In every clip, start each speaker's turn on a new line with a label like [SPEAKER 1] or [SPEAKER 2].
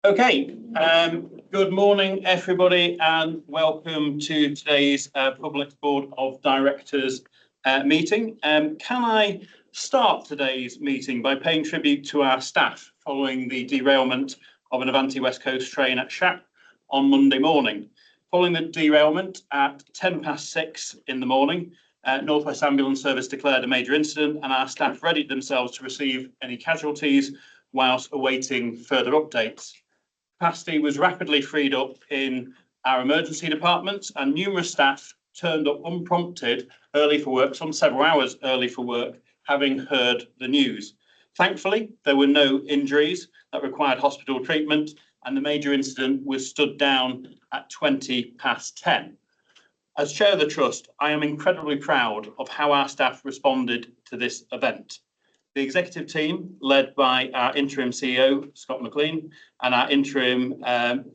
[SPEAKER 1] Okay, good morning, everybody, and welcome to today's Public Board of Directors meeting. Can I start today's meeting by paying tribute to our staff following the derailment of an Avanti West Coast train at Shap on Monday morning. Following the derailment at 6:10 in the morning, North West Ambulance Service declared a major incident and our staff readied themselves to receive any casualties whilst awaiting further updates. Capacity was rapidly freed up in our emergency departments and numerous staff turned up unprompted early for work, some several hours early for work, having heard the news. Thankfully, there were no injuries that required hospital treatment and the major incident was stood down at 10:20. As Chair of the Trust, I am incredibly proud of how our staff responded to this event. The executive team, led by our interim CEO, Scott McLean, and our interim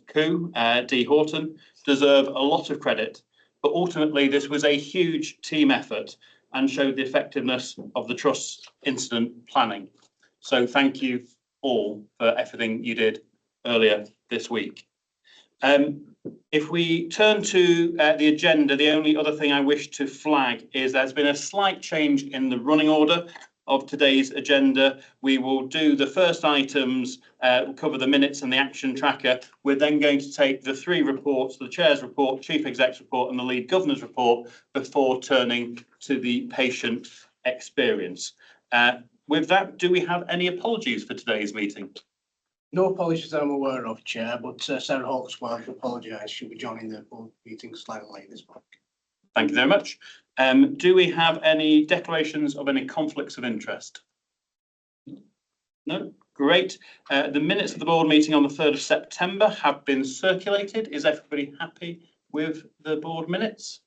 [SPEAKER 1] coup, Dee Horton, deserve a lot of credit. But ultimately, this was a huge team effort and showed the effectiveness of the Trust's incident planning. So thank you all for everything you did earlier this week. If we turn to the agenda, the only other thing I wish to flag is there's been a slight change in the running order of today's agenda. We will do the first items, cover the minutes and the action tracker. We're then going to take the three reports, the Chair's report, Chief Exec's report and the Lead Governor's report before turning to the patient experience. With that, do we have any apologies for today's meeting?
[SPEAKER 2] No apologies that I'm aware of, Chair, but Sarah Hawkes will have to apologise. She'll be joining the board meeting slightly late this morning.
[SPEAKER 1] Thank you very much. Do we have any declarations of any conflicts of interest? No? Great. The minutes of the board meeting on the 3rd of September have been circulated. Is everybody happy with the board minutes?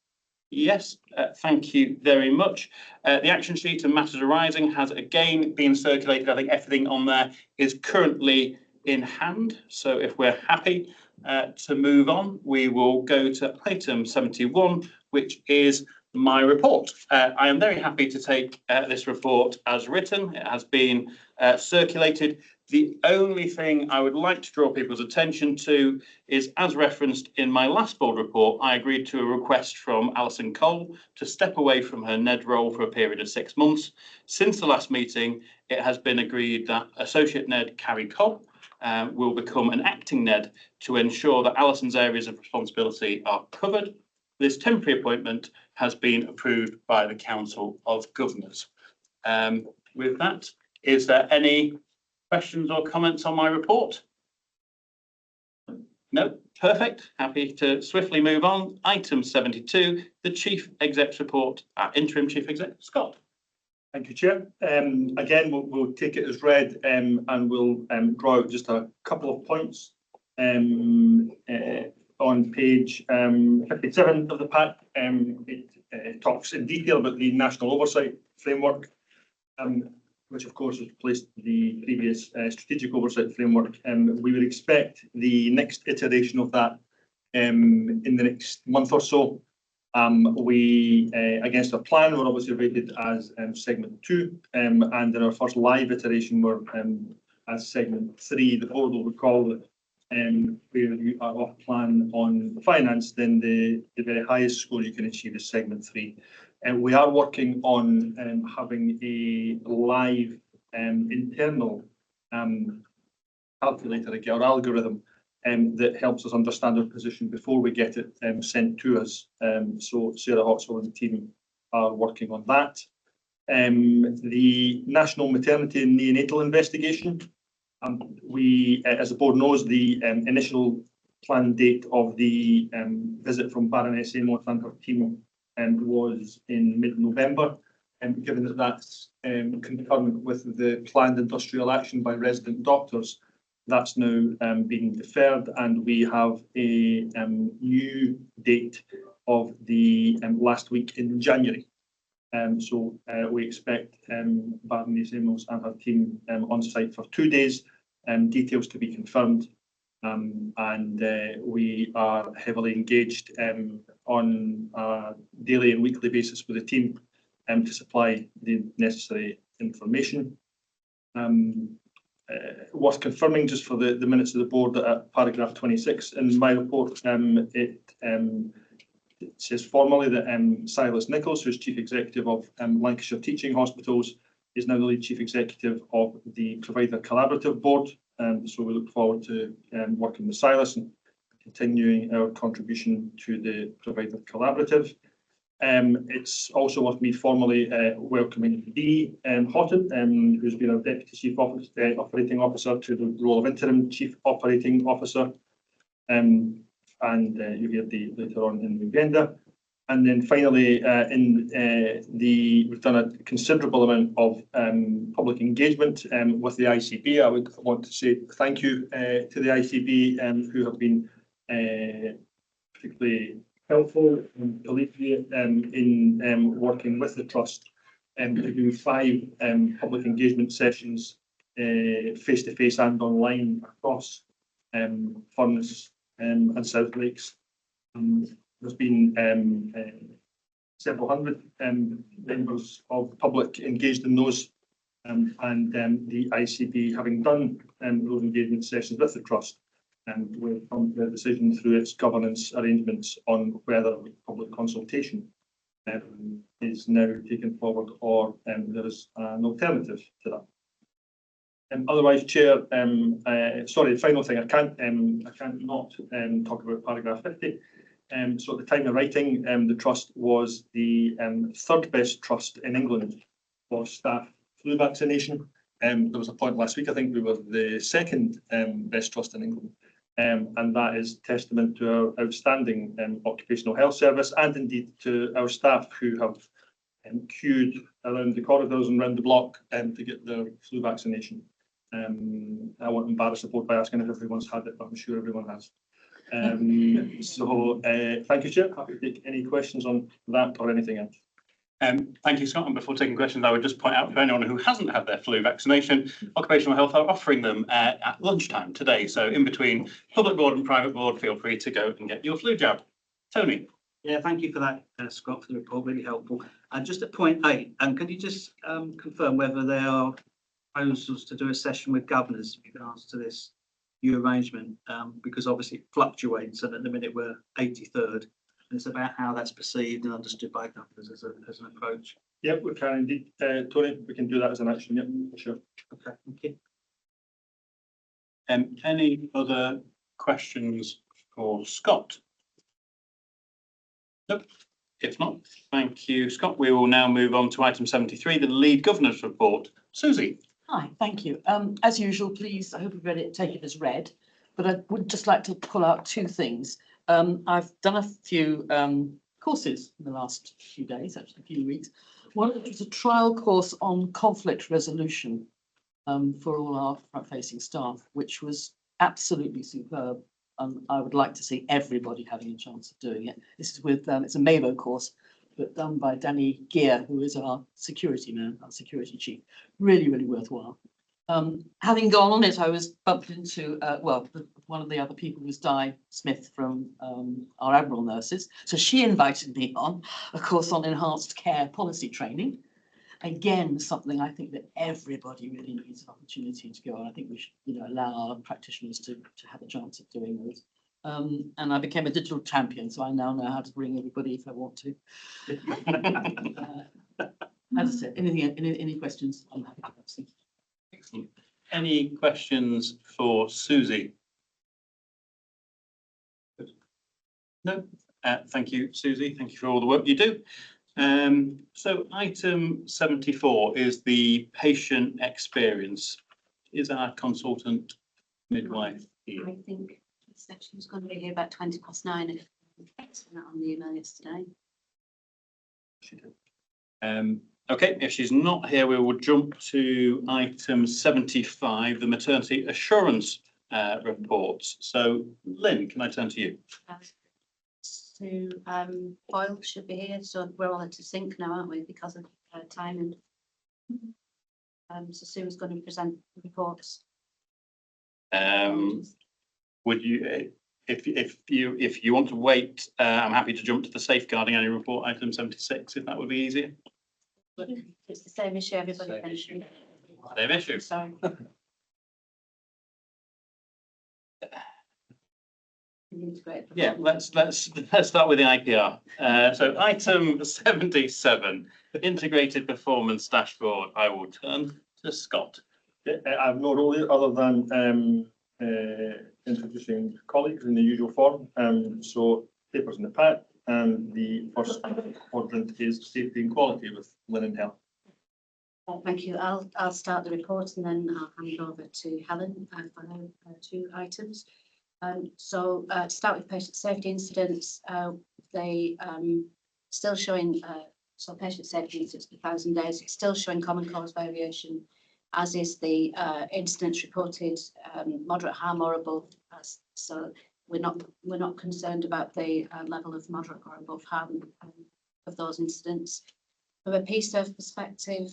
[SPEAKER 1] Yes, thank you very much. The action sheet and matters arising has again been circulated. I think everything on there is currently in hand. So if we're happy to move on, we will go to item 71, which is my report. I am very happy to take this report as written. It has been circulated. The only thing I would like to draw people's attention to is, as referenced in my last board report, I agreed to a request from Alison Cole to step away from her NED role for a period of 6 months. Since the last meeting, it has been agreed that Associate NED Carrie Cobb will become an acting NED to ensure that Alison's areas of responsibility are covered. This temporary appointment has been approved by the Council of Governors. With that, is there any questions or comments on my report? No, perfect. Happy to swiftly move on. Item 72, the Chief Exec's report, our interim Chief Exec, Scott.
[SPEAKER 3] Thank you, Chair. Again, we'll take it as read and we'll draw out just a couple of points. On page 57 of the pack, it talks in detail about the National Oversight Framework, which of course has replaced the previous Strategic Oversight Framework. We would expect the next iteration of that in the next month or so. Against our plan, we're obviously rated as segment 2, and in our first live iteration, we're as segment 3. The board will recall that where you are off plan on finance, then the very highest score you can achieve is segment 3. And we are working on having a live internal calculator, or algorithm, that helps us understand our position before we get it sent to us. So Sarah Hawkswell and the team are working on that. The National Maternity and Neonatal Investigation. We, as the board knows, the initial planned date of the visit from Baroness Amos and her team was in mid-November. And given that that's concurrent with the planned industrial action by resident doctors, that's now being deferred, and we have a new date of the last week in January. So we expect Baroness Amos and her team on site for 2 days, details to be confirmed, and we are heavily engaged on a daily and weekly basis with the team to supply the necessary information. worth confirming just for the minutes of the board that at paragraph 26 in my report, it says formally that Silas Nichols, who's Chief Executive of Lancashire Teaching Hospitals, is now the lead Chief Executive of the Provider Collaborative Board. So we look forward to working with Silas and continuing our contribution to the Provider Collaborative. It's also worth me formally welcoming Dee Houghton, who's been our Deputy Chief Operating Officer, to the role of Interim Chief Operating Officer. And you'll hear Dee later on in the agenda. And then finally, we've done a considerable amount of public engagement with the ICB. I would want to say thank you to the ICB who have been particularly helpful and collegiate in working with the trust to do 5 public engagement sessions face-to-face and online across Furness and South Lakes. There's been several hundred members of the public engaged in those, and the ICB, having done those engagement sessions with the trust, and we've come to a decision through its governance arrangements on whether public consultation is now taken forward or there is an alternative to that. Otherwise, Chair, sorry, the final thing, I can't not talk about paragraph 50. So at the time of writing, the trust was the 3rd best trust in England for staff flu vaccination. There was a point last week, I think we were the 2nd best trust in England. And that is testament to our outstanding occupational health service, and indeed to our staff who have queued around the corridors and round the block to get their flu vaccination. I won't embarrass the board by asking if everyone's had it, but I'm sure everyone has. So thank you, Chair. Happy to take any questions on that or anything else.
[SPEAKER 1] Thank you, Scott. And before taking questions, I would just point out for anyone who hasn't had their flu vaccination, Occupational Health are offering them at lunchtime today. So in between public board and private board, feel free to go and get your flu jab. Tony.
[SPEAKER 4] Yeah, thank you for that, Scott, for the report. Really helpful. And just at point 8, can you just confirm whether there are proposals to do a session with governors with regards to this new arrangement? Because obviously it fluctuates, and at the minute we're 83rd. And it's about how that's perceived and understood by governors as an approach.
[SPEAKER 3] Yep, we can indeed, Tony. We can do that as an action. Yep, for sure.
[SPEAKER 4] Okay, thank you.
[SPEAKER 1] Any other questions for Scott? Nope. If not, thank you, Scott. We will now move on to item 73, the lead governor's report. Susie.
[SPEAKER 5] Hi, thank you. As usual, please, I hope you've read it, take it as read, but I would just like to pull out 2 things. I've done a few courses in the last few days, actually a few weeks. One of them is a trial course on conflict resolution for all our front-facing staff, which was absolutely superb. I would like to see everybody having a chance of doing it. This is with, it's a MAVO course, but done by Danny Gear, who is our security man, our security chief. Really, really worthwhile. Having gone on it, I was bumped into, one of the other people was Di Smith from our Admiral Nurses. So she invited me on a course on enhanced care policy training. Again, something I think that everybody really needs an opportunity to go on. I think we should, allow our practitioners to have a chance of doing those. And I became a digital champion, so I now know how to bring everybody if I want to. As I said, any questions? I'm happy to answer.
[SPEAKER 1] Excellent. Any questions for Susie? No. Thank you, Susie. Thank you for all the work you do. So item 74 is the patient experience. Is our consultant midwife here?
[SPEAKER 6] I think this section was going to be here about 9:20. Thanks for that on the email yesterday.
[SPEAKER 1] Okay, if she's not here, we will jump to item 75, the maternity assurance reports. So Lynn, can I turn to you?
[SPEAKER 6] So Boyle should be here, so we're all into sync now, aren't we, because of timing. So Sue's going to present the reports.
[SPEAKER 1] Would you, if you want to wait, I'm happy to jump to the safeguarding annual report, item 76, if that would be easier.
[SPEAKER 6] It's the same issue, everybody mentioned.
[SPEAKER 1] Same issue.
[SPEAKER 6] Sorry. integrated.
[SPEAKER 1] Yeah,
[SPEAKER 6] performance.
[SPEAKER 1] let's start with the IPR. So item 77, integrated performance dashboard. I will turn to Scott.
[SPEAKER 3] I've no role here other than introducing colleagues in the usual form. So papers in the pack, and the first quadrant is safety and quality with Lynn and Health.
[SPEAKER 6] Thank you. I'll start the report and then I'll hand over to Helen for her two items. So to start with patient safety incidents, they still showing, so patient safety incidents per 1,000 days, it's still showing common cause variation, as is the incidents reported moderate harm or above. So we're not concerned about the level of moderate or above harm of those incidents. From a PSERV perspective,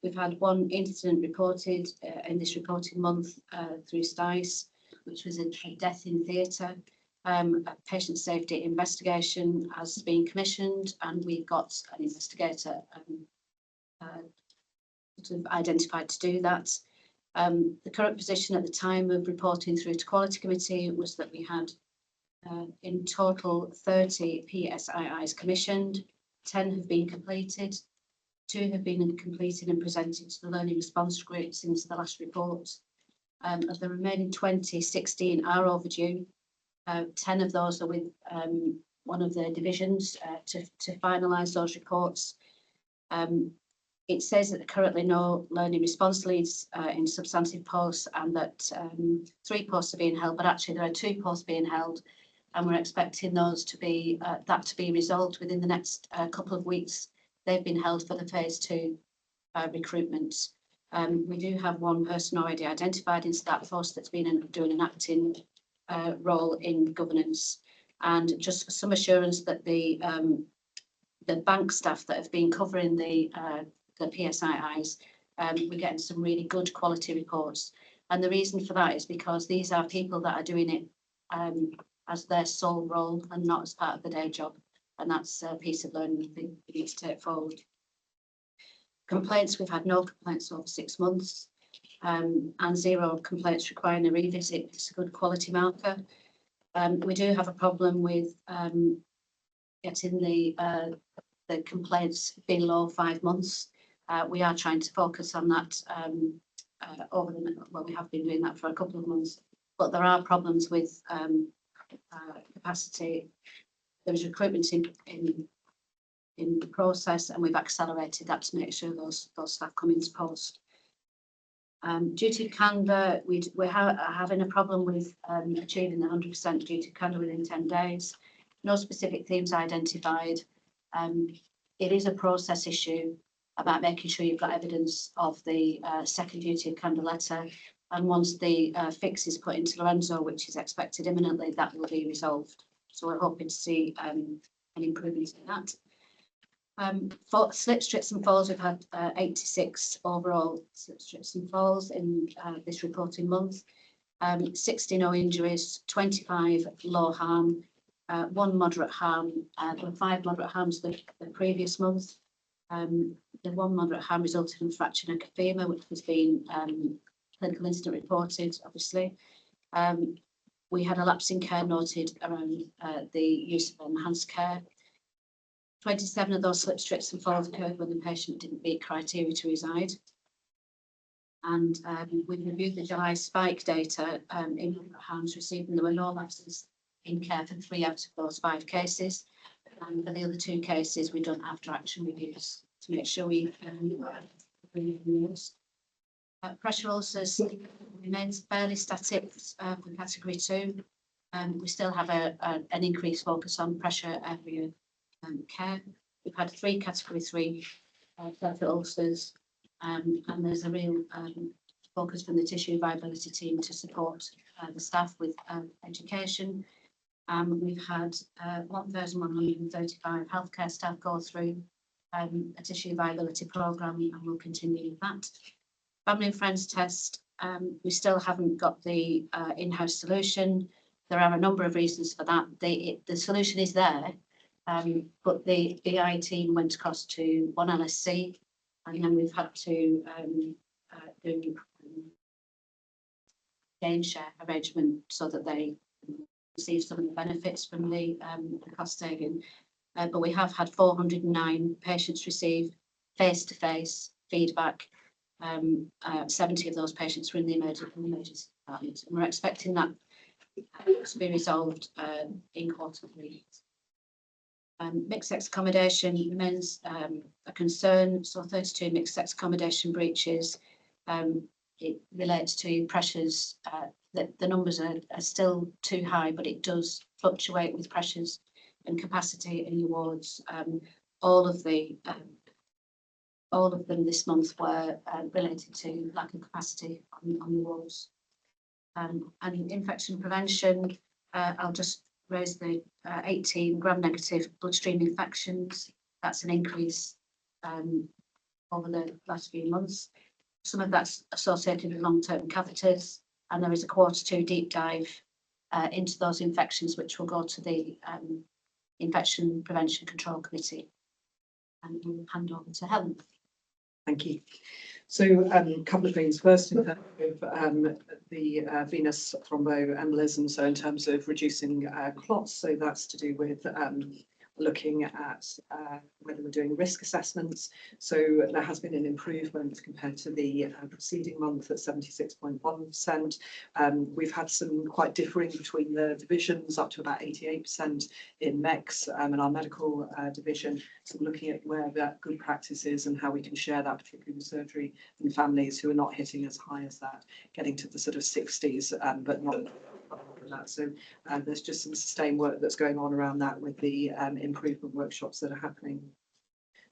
[SPEAKER 6] we've had one incident reported in this reporting month through STICE, which was a death in theatre. A patient safety investigation has been commissioned, and we've got an investigator sort of identified to do that. The current position at the time of reporting through to Quality Committee was that we had in total 30 PSIIs commissioned, 10 have been completed, 2 have been completed and presented to the Learning Response Group since the last report. Of the remaining 20, 16 are overdue. 10 of those are with one of the divisions to finalise those reports. It says that there are currently no learning response leads in substantive posts, and that 3 posts are being held, but actually there are 2 posts being held, and we're expecting those to be that to be resolved within the next couple of weeks. They've been held for the phase 2 recruitment. We do have one person already identified into that force that's been doing an acting role in governance, and just for some assurance that the bank staff that have been covering the PSIIs, we're getting some really good quality reports. And the reason for that is because these are people that are doing it as their sole role and not as part of the day job. And that's a piece of learning we need to take forward. Complaints, we've had no complaints over 6 months, and 0 complaints requiring a revisit. It's a good quality marker. We do have a problem with getting the complaints below 5 months. We are trying to focus on that we have been doing that for a couple of months, but there are problems with capacity. There is recruitment in the process, and we've accelerated that to make sure those staff come into post. Duty of candour, we're having a problem with achieving the 100% duty of candour within 10 days. No specific themes identified. It is a process issue about making sure you've got evidence of the second duty of candour letter. And once the fix is put into Lorenzo, which is expected imminently, that will be resolved. So we're hoping to see an improvement in that. For slip, trips and falls, we've had 86 overall slip, trips and falls in this reporting month. 60 no injuries, 25 low harm, 1 moderate harm, and 5 moderate harms the previous month. The 1 moderate harm resulted in fracture neck of femur, which has been clinical incident reported, obviously. We had a lapse in care noted around the use of enhanced care. 27 of those slip, trips and falls occurred when the patient didn't meet criteria to reside. And we've reviewed the July spike data in harms received, and there were no lapses in care for 3 out of those 5 cases. And for the other 2 cases, we've done after action reviews to make sure we pressure ulcers remains fairly static for category 2. We still have an increased focus on pressure area care. We've had 3 category 3 pressure ulcers, and there's a real focus from the tissue viability team to support the staff with education. We've had 1,135 healthcare staff go through a tissue viability programme, and we'll continue with that. Family and friends test, we still haven't got the in-house solution. There are a number of reasons for that. The solution is there, but the BI team went across to one LSC, and then we've had to do gain share arrangement so that they receive some of the benefits from the cost saving. But we have had 409 patients receive face-to-face feedback. 70 of those patients were in the emergency department, and we're expecting that to be resolved in Q3. Mixed-sex accommodation remains a concern. So 32 mixed-sex accommodation breaches. It relates to pressures. The numbers are still too high, but it does fluctuate with pressures and capacity in the wards. All of them this month were related to lack of capacity on the wards. And infection prevention, I'll just raise the 18 gram-negative bloodstream infections. That's an increase over the last few months. Some of that's associated with long-term catheters, and there is a Q2 deep dive into those infections, which will go to the Infection Prevention Control Committee. And we'll hand over to Helen.
[SPEAKER 7] Thank you. So a couple of things. First, in terms of the venous thromboembolism, so in terms of reducing clots, so that's to do with looking at whether we're doing risk assessments. So there has been an improvement compared to the preceding month at 76.1%. We've had some quite differing between the divisions, up to about 88% in MEX and our medical division. So looking at where that good practice is and how we can share that, particularly with surgery and families who are not hitting as high as that, getting to the sort of 60s, but not that. So there's just some sustained work that's going on around that with the improvement workshops that are happening.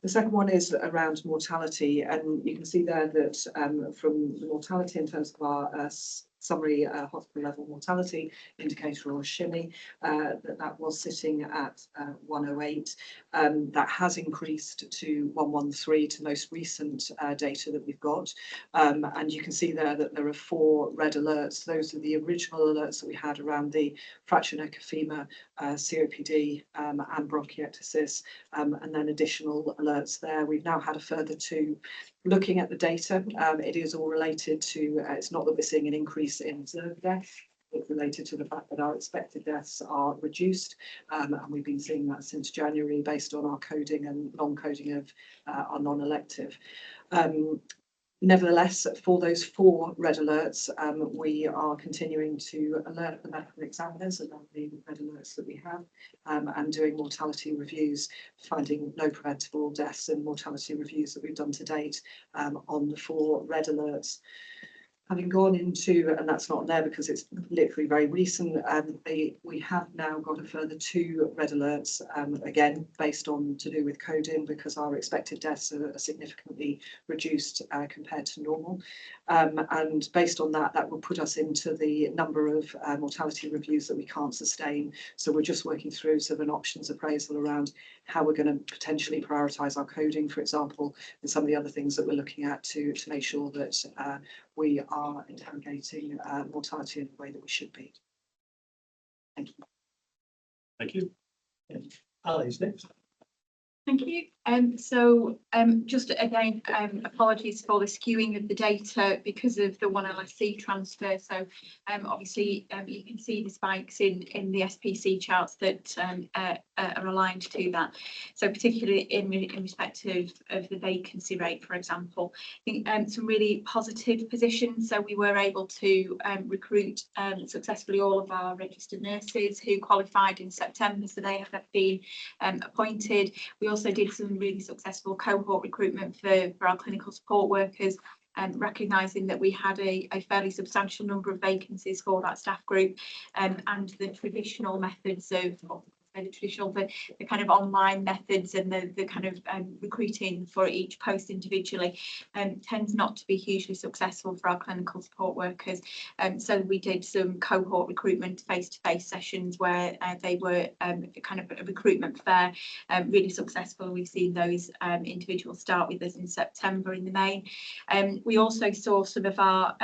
[SPEAKER 7] The second one is around mortality, and you can see there that from the mortality in terms of our summary hospital level mortality indicator, or SHIMI, that was sitting at 108. That has increased to 113 to most recent data that we've got. And you can see there that there are 4 red alerts. Those are the original alerts that we had around the fracture neck edema, COPD and bronchiectasis, and then additional alerts there. We've now had a further 2. Looking at the data, it is all related to, it's not that we're seeing an increase in observed death, it's related to the fact that our expected deaths are reduced, and we've been seeing that since January based on our coding and non-coding of our non-elective. Nevertheless, for those 4 red alerts, we are continuing to alert the medical examiners about the red alerts that we have, and doing mortality reviews, finding no preventable deaths in mortality reviews that we've done to date on the 4 red alerts. Having gone into, and that's not there because it's literally very recent, we have now got a further 2 red alerts, again, based on to do with coding, because our expected deaths are significantly reduced compared to normal. And based on that, that will put us into the number of mortality reviews that we can't sustain. So we're just working through sort of an options appraisal around how we're going to potentially prioritise our coding, for example, and some of the other things that we're looking at to make sure that we are interrogating mortality in the way that we should be. Thank you.
[SPEAKER 3] Thank you. Ali's next.
[SPEAKER 8] Thank you. Just again, apologies for the skewing of the data because of the 1LSC transfer. So obviously you can see the spikes in the SPC charts that are aligned to that. So particularly in respect of the vacancy rate, for example, I think some really positive positions. So we were able to recruit successfully all of our registered nurses who qualified in September, so they have been appointed. We also did some really successful cohort recruitment for our clinical support workers, recognising that we had a fairly substantial number of vacancies for that staff group, and the traditional methods of the kind of online methods and the kind of recruiting for each post individually tends not to be hugely successful for our clinical support workers. So we did some cohort recruitment face-to-face sessions where they were kind of a recruitment fair, really successful. We've seen those individuals start with us in September in the main. We also saw some of our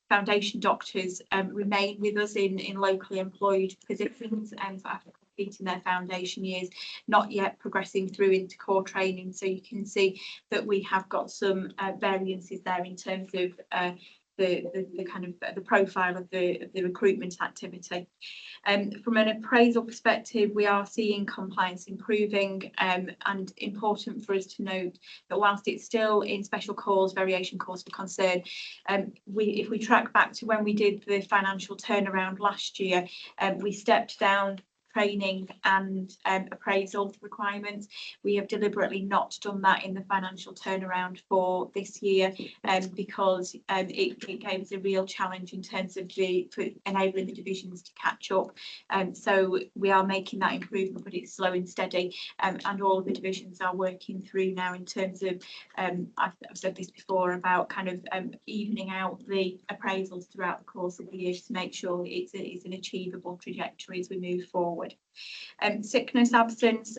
[SPEAKER 8] foundation doctors remain with us in locally employed positions after completing their foundation years, not yet progressing through into core training. So you can see that we have got some variances there in terms of the kind of the profile of the recruitment activity. From an appraisal perspective, we are seeing compliance improving, and important for us to note that whilst it's still in special cause, variation cause for concern, if we track back to when we did the financial turnaround last year, we stepped down training and appraisal requirements. We have deliberately not done that in the financial turnaround for this year, because it gave us a real challenge in terms of enabling the divisions to catch up. So we are making that improvement, but it's slow and steady, and all of the divisions are working through now in terms of I've said this before about kind of evening out the appraisals throughout the course of the year to make sure it's an achievable trajectory as we move forward. Sickness absence,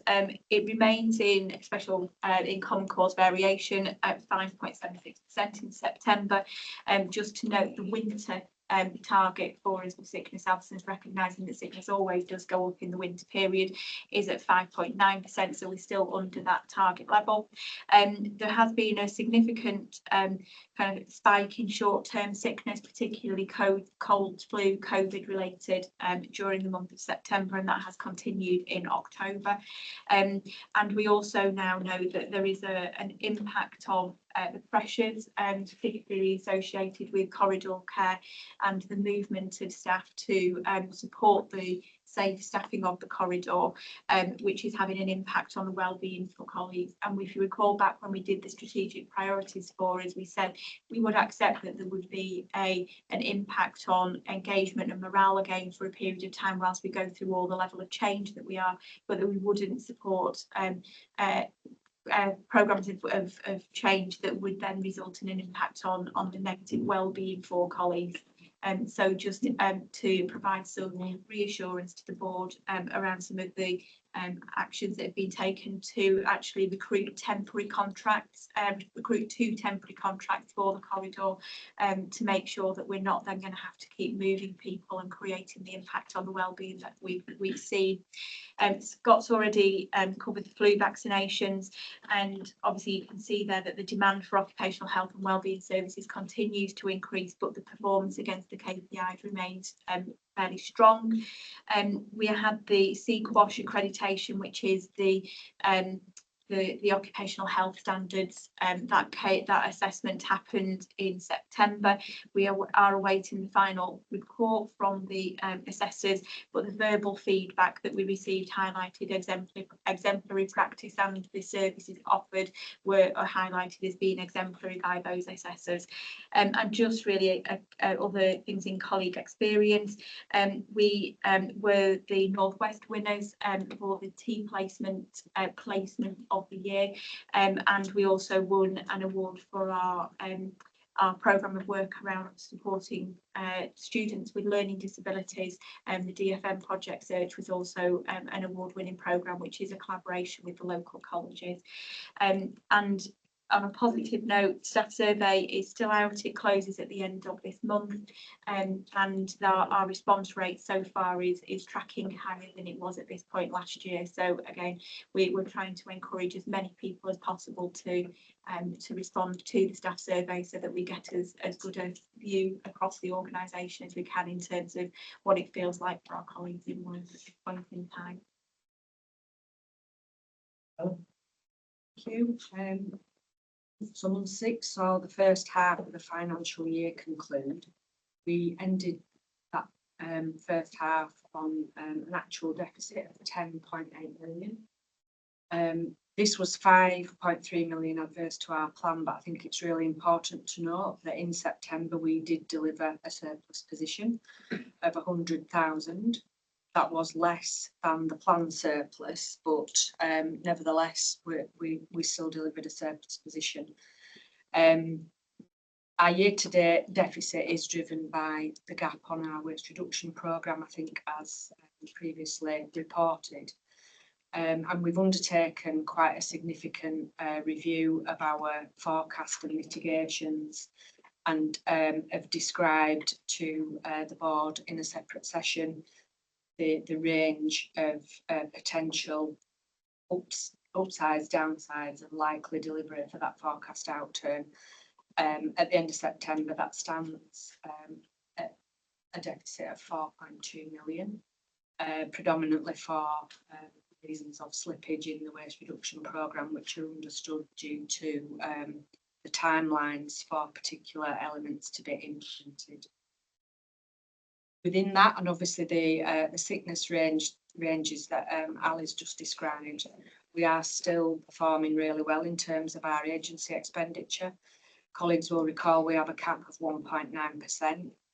[SPEAKER 8] it remains in special in common cause variation at 5.76% in September. Just to note, the winter target for us with sickness absence, recognising that sickness always does go up in the winter period, is at 5.9%, so we're still under that target level. There has been a significant kind of spike in short-term sickness, particularly cold, flu, COVID related, during the month of September, and that has continued in October. And we also now know that there is an impact of the pressures, particularly associated with corridor care and the movement of staff to support the safe staffing of the corridor, which is having an impact on the wellbeing for colleagues. And if you recall back when we did the strategic priorities for us, we said we would accept that there would be an impact on engagement and morale again for a period of time whilst we go through all the level of change that we are, but that we wouldn't support programmes of change that would then result in an impact on the negative well-being for colleagues. So just to provide some reassurance to the board around some of the actions that have been taken to actually recruit temporary contracts, recruit 2 temporary contracts for the corridor, to make sure that we're not then going to have to keep moving people and creating the impact on the wellbeing that we've seen. Scott's already covered the flu vaccinations, and obviously you can see there that the demand for occupational health and wellbeing services continues to increase, but the performance against the KPIs remains fairly strong. We had the CQOSH accreditation, which is the occupational health standards, that assessment happened in September. We are awaiting the final report from the assessors, but the verbal feedback that we received highlighted exemplary practice, and the services offered were highlighted as being exemplary by those assessors. And just really other things in colleague experience, we were the Northwest winners for the T placement of the year, and we also won an award for our programme of work around supporting students with learning disabilities. The DFM Project Search was also an award-winning programme, which is a collaboration with the local colleges. And on a positive note, staff survey is still out. It closes at the end of this month, and our response rate so far is tracking higher than it was at this point last year. So again, we're trying to encourage as many people as possible to respond to the staff survey, so that we get as good a view across the organisation as we can in terms of what it feels like for our colleagues in work at this point in time.
[SPEAKER 9] Thank you. So month 6 saw the first half of the financial year conclude. We ended that first half on an actual deficit of 10.8 million. This was 5.3 million adverse to our plan, but I think it's really important to note that in September we did deliver a surplus position of 100,000. That was less than the planned surplus, but nevertheless we still delivered a surplus position. Our year-to-date deficit is driven by the gap on our waste reduction programme, I think, as previously reported. And we've undertaken quite a significant review of our forecast and mitigations, and have described to the board in a separate session the range of potential upsides, downsides, and likely delivery for that forecast outturn. At the end of September, that stands at a deficit of 4.2 million, predominantly for reasons of slippage in the waste reduction programme, which are understood due to the timelines for particular elements to be implemented. Within that, and obviously the sickness ranges that Ali's just described, we are still performing really well in terms of our agency expenditure. Colleagues will recall we have a cap of 1.9%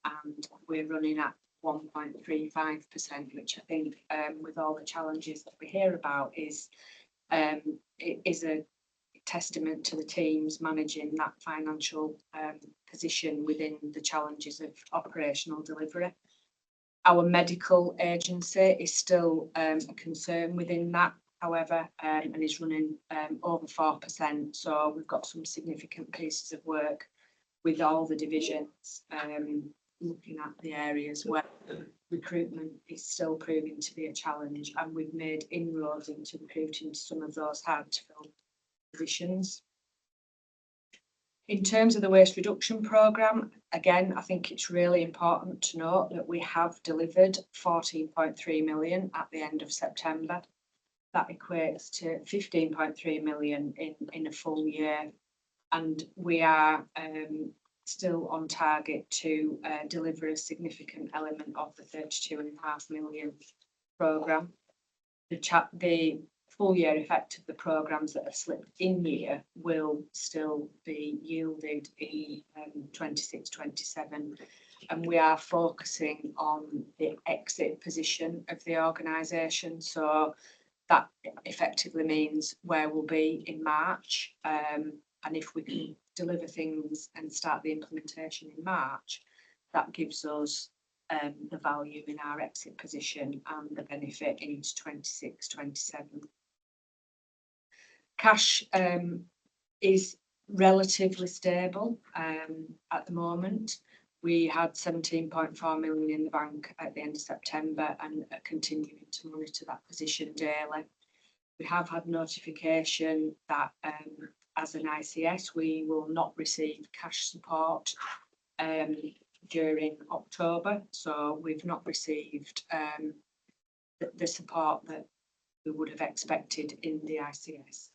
[SPEAKER 9] and we're running at 1.35%, which I think with all the challenges that we hear about is a testament to the teams managing that financial position within the challenges of operational delivery. Our medical agency is still a concern within that, however, and is running over 4%. So we've got some significant pieces of work with all the divisions looking at the areas where recruitment is still proving to be a challenge, and we've made inroads into recruiting some of those hard to fill positions. In terms of the waste reduction programme, again, I think it's really important to note that we have delivered 14.3 million at the end of September. That equates to 15.3 million in a full year, and we are still on target to deliver a significant element of the 32.5 million programme. The full year effect of the programmes that have slipped in year will still be yielded in 26-27, and we are focusing on the exit position of the organisation. So that effectively means where we'll be in March, and if we can deliver things and start the implementation in March, that gives us the value in our exit position and the benefit into 26-27. Cash is relatively stable at the moment. We had 17.4 million in the bank at the end of September and are continuing to monitor that position daily. We have had notification that as an ICS we will not receive cash support during October, so we've not received the support that we would have expected in the ICS.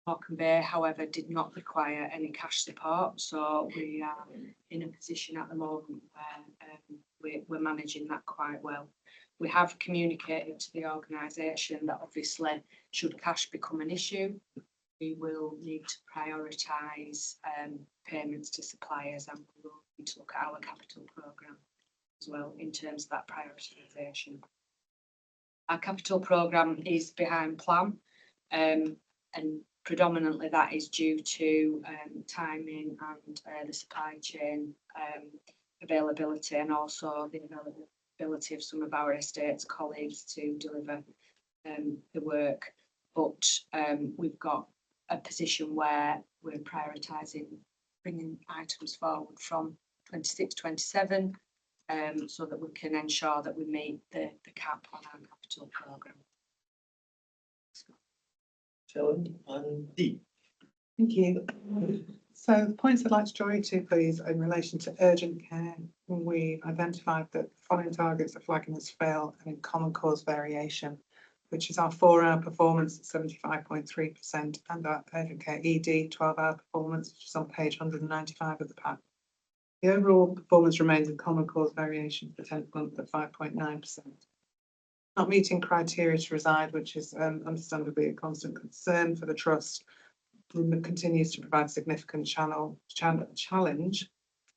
[SPEAKER 9] Morecambe Bay, however, did not require any cash support, so we are in a position at the moment where we're managing that quite well. We have communicated to the organisation that obviously should cash become an issue, we will need to prioritise payments to suppliers, and we will need to look at our capital programme as well in terms of that prioritisation. Our capital programme is behind plan, and predominantly that is due to timing and the supply chain availability, and also the availability of some of our estates colleagues to deliver the work. But we've got a position where we're prioritising bringing items forward from 26-27 so that we can ensure that we meet the cap on our capital programme.
[SPEAKER 3] Helen and Dee.
[SPEAKER 10] Thank you. So the points I'd like to draw you to, please, in relation to urgent care, we've identified that the following targets are flagging as fail and in common cause variation, which is our 4-hour performance at 75.3% and our urgent care ED 12-hour performance, which is on page 195 of the pack. The overall performance remains in common cause variation for the 10th month at 5.9%. Not meeting criteria to reside, which is understandably a constant concern for the trust, continues to provide significant challenge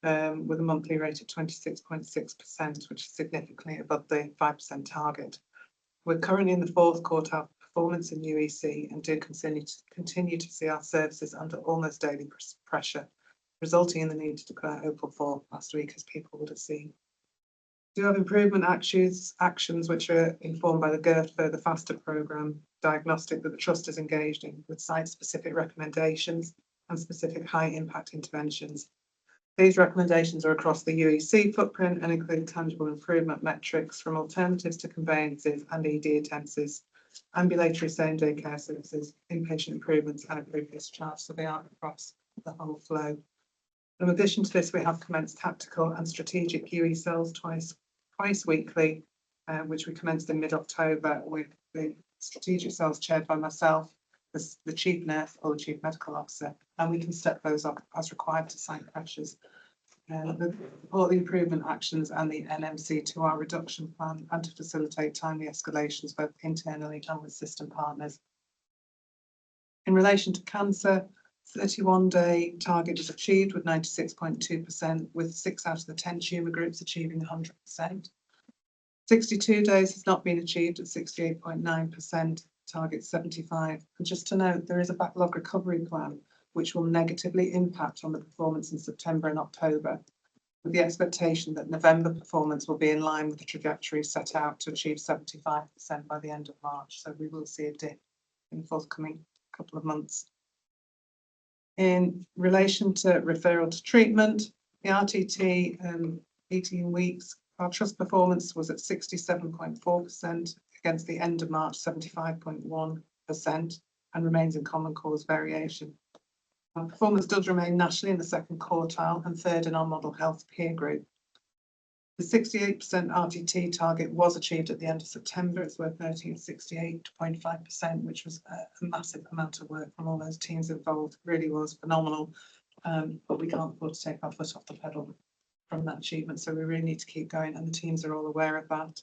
[SPEAKER 10] with a monthly rate of 26.6%, which is significantly above the 5% target. We're currently in the 4th quartile performance in UEC and do continue to see our services under almost daily pressure, resulting in the need to declare Opal 4 last week, as people would have seen. We do have improvement actions which are informed by the GIRT Further Faster programme diagnostic that the trust is engaged in, with site-specific recommendations and specific high-impact interventions. These recommendations are across the UEC footprint and include tangible improvement metrics from alternatives to conveyances and ED attempts, ambulatory same-day care services, inpatient improvements and improved discharge. So they are across the whole flow. In addition to this, we have commenced tactical and strategic UE cells twice weekly, which we commenced in mid-October with the strategic cells chaired by myself, the chief nurse or the chief medical officer, and we can step those up as required to site pressures. Support the improvement actions and the NMC to our reduction plan and to facilitate timely escalations both internally and with system partners. In relation to cancer, 31-day target was achieved with 96.2%, with 6 out of the 10 tumour groups achieving 100%. 62 days has not been achieved at 68.9%, target 75. And just to note, there is a backlog recovery plan which will negatively impact on the performance in September and October, with the expectation that November performance will be in line with the trajectory set out to achieve 75% by the end of March. So we will see a dip in the forthcoming couple of months. In relation to referral to treatment, the RTT 18 weeks, our trust performance was at 67.4% against the end of March 75.1% and remains in common cause variation. Our performance does remain nationally in the second quartile and third in our model health peer group. The 68% RTT target was achieved at the end of September. It's worth noting at 68.5%, which was a massive amount of work from all those teams involved. Really was phenomenal, but we can't afford to take our foot off the pedal from that achievement. So we really need to keep going, and the teams are all aware of that.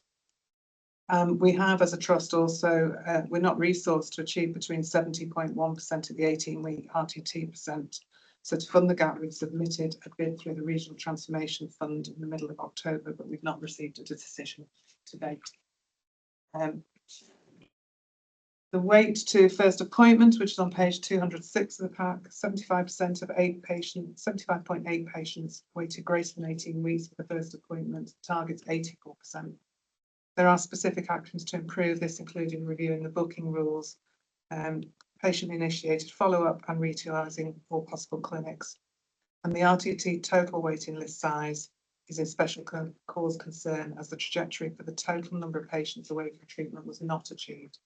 [SPEAKER 10] We have, as a trust, also, we're not resourced to achieve between 70.1% of the 18-week RTT percent. So to fund the gap, we've submitted a bid through the Regional Transformation Fund in the middle of October, but we've not received a decision to date. The wait to first appointment, which is on page 206 of the pack, 75% of 75.8 patients waited greater than 18 weeks for the first appointment, targets 84%. There are specific actions to improve this, including reviewing the booking rules, patient-initiated follow-up and reutilizing all possible clinics. And the RTT total waiting list size is in special cause concern, as the trajectory for the total number of patients awaiting treatment was not achieved.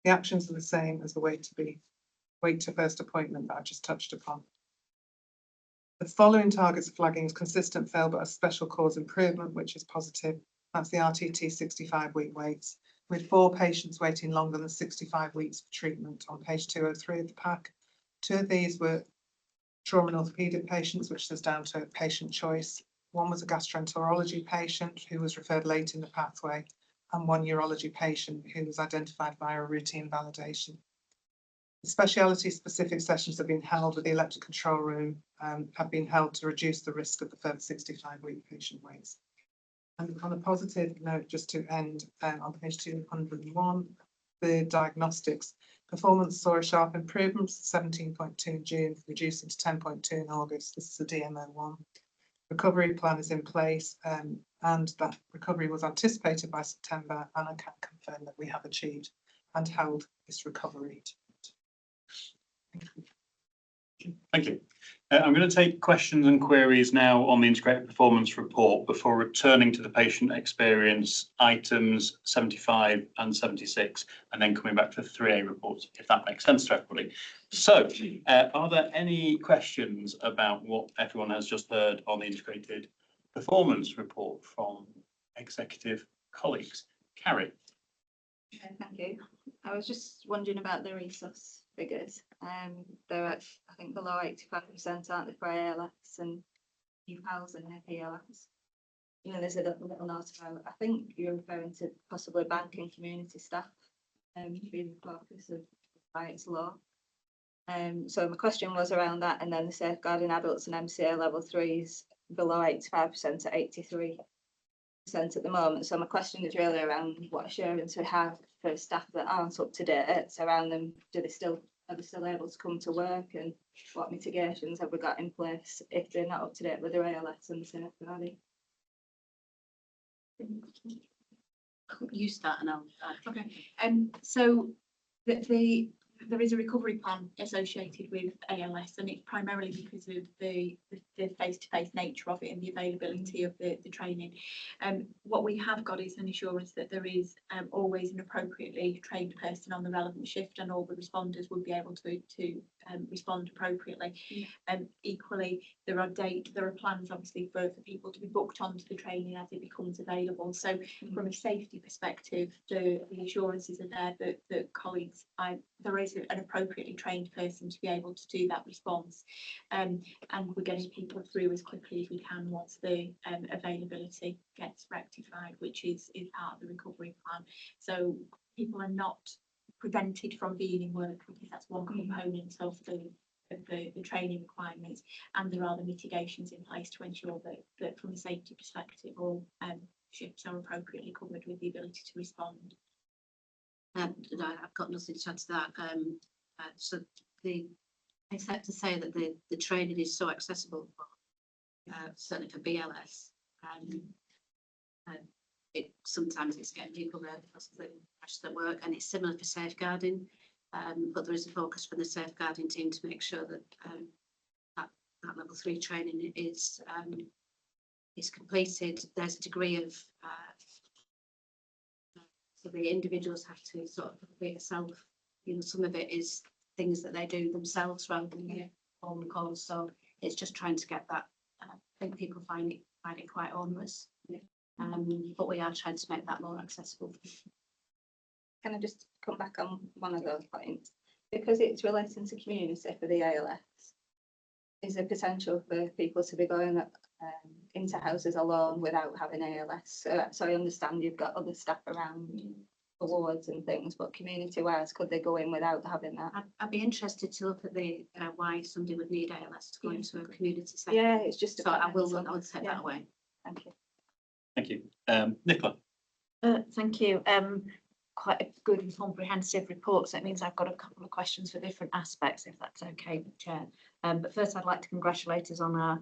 [SPEAKER 10] The actions are the same as the wait to first appointment that I just touched upon. The following targets are flagging as consistent fail, but a special cause improvement, which is positive. That's the RTT 65-week waits, with 4 patients waiting longer than 65 weeks for treatment on page 203 of the pack. 2 of these were trauma and orthopaedic patients, which is down to patient choice. 1 was a gastroenterology patient who was referred late in the pathway, and 1 urology patient who was identified via a routine validation. The speciality-specific sessions have been held with the electric control room, have been held to reduce the risk of the further 65-week patient waits. And on a positive note, just to end on page 201, the diagnostics performance saw a sharp improvement, 17.2 in June, reducing to 10.2 in August. This is the DMO1. Recovery plan is in place, and that recovery was anticipated by September, and I can confirm that we have achieved and held this recovery.
[SPEAKER 1] Thank you. I'm going to take questions and queries now on the integrated performance report before returning to the patient experience items 75 and 76, and then coming back to the 3A reports, if that makes sense to everybody. So, are there any questions about what everyone has just heard on the integrated performance report from executive colleagues? Carrie.
[SPEAKER 8] Thank you. I was just wondering about the resource figures. They're at, I think, below 85%, aren't they, for ALS and UPALS and PLS? You know, there's a little note about, I think you're referring to possibly banking community staff being the focus of its law. So my question was around that, and then the safeguarding adults and MCA level 3s below 85% at 83% at the moment. So my question is really around what assurance we have for staff that aren't up to date around them. Are they still able to come to work, and what mitigations have we got in place if they're not up to date with their ALS and the safeguarding?
[SPEAKER 6] You start and I'll.
[SPEAKER 8] Okay. So there is a recovery plan associated with ALS, and it's primarily because of the face-to-face nature of it and the availability of the training. What we have got is an assurance that there is always an appropriately trained person on the relevant shift, and all the responders will be able to respond appropriately. Equally, there are plans obviously for people to be booked onto the training as it becomes available. So from a safety perspective, the assurances are there that colleagues, there is an appropriately trained person to be able to do that response. And we're getting people through as quickly as we can once the availability gets rectified, which is part of the recovery plan. So people are not prevented from being in work, because that's one component of the training requirements, and there are the mitigations in place to ensure that from a safety perspective, all ships are appropriately covered with the ability to respond.
[SPEAKER 6] No, I've got nothing to add to that. So it's fair to say that the training is so accessible, certainly for BLS. Sometimes it's getting people there because of the pressures at work, and it's similar for safeguarding. But there is a focus for the safeguarding team to make sure that that level 3 training is completed. There's a degree of so the individuals have to sort of complete itself. You know, some of it is things that they do themselves rather than on the calls. So it's just trying to get that. I think people find it quite onerous, but we are trying to make that more accessible.
[SPEAKER 11] Can I just come back on one of those points? Because it's relating to community for the ALS, is there potential for people to be going into houses alone without having ALS? So I understand you've got other staff around for wards and things, but community-wise, could they go in without having that?
[SPEAKER 6] I'd be interested to look at the why somebody would need ALS to go into a community setting.
[SPEAKER 11] Yeah, it's just.
[SPEAKER 6] So I will take that away.
[SPEAKER 11] Thank you.
[SPEAKER 1] Thank you. Nicola.
[SPEAKER 12] Thank you. Quite a good and comprehensive report, so it means I've got a couple of questions for different aspects, if that's okay, Chair. But first I'd like to congratulate us on our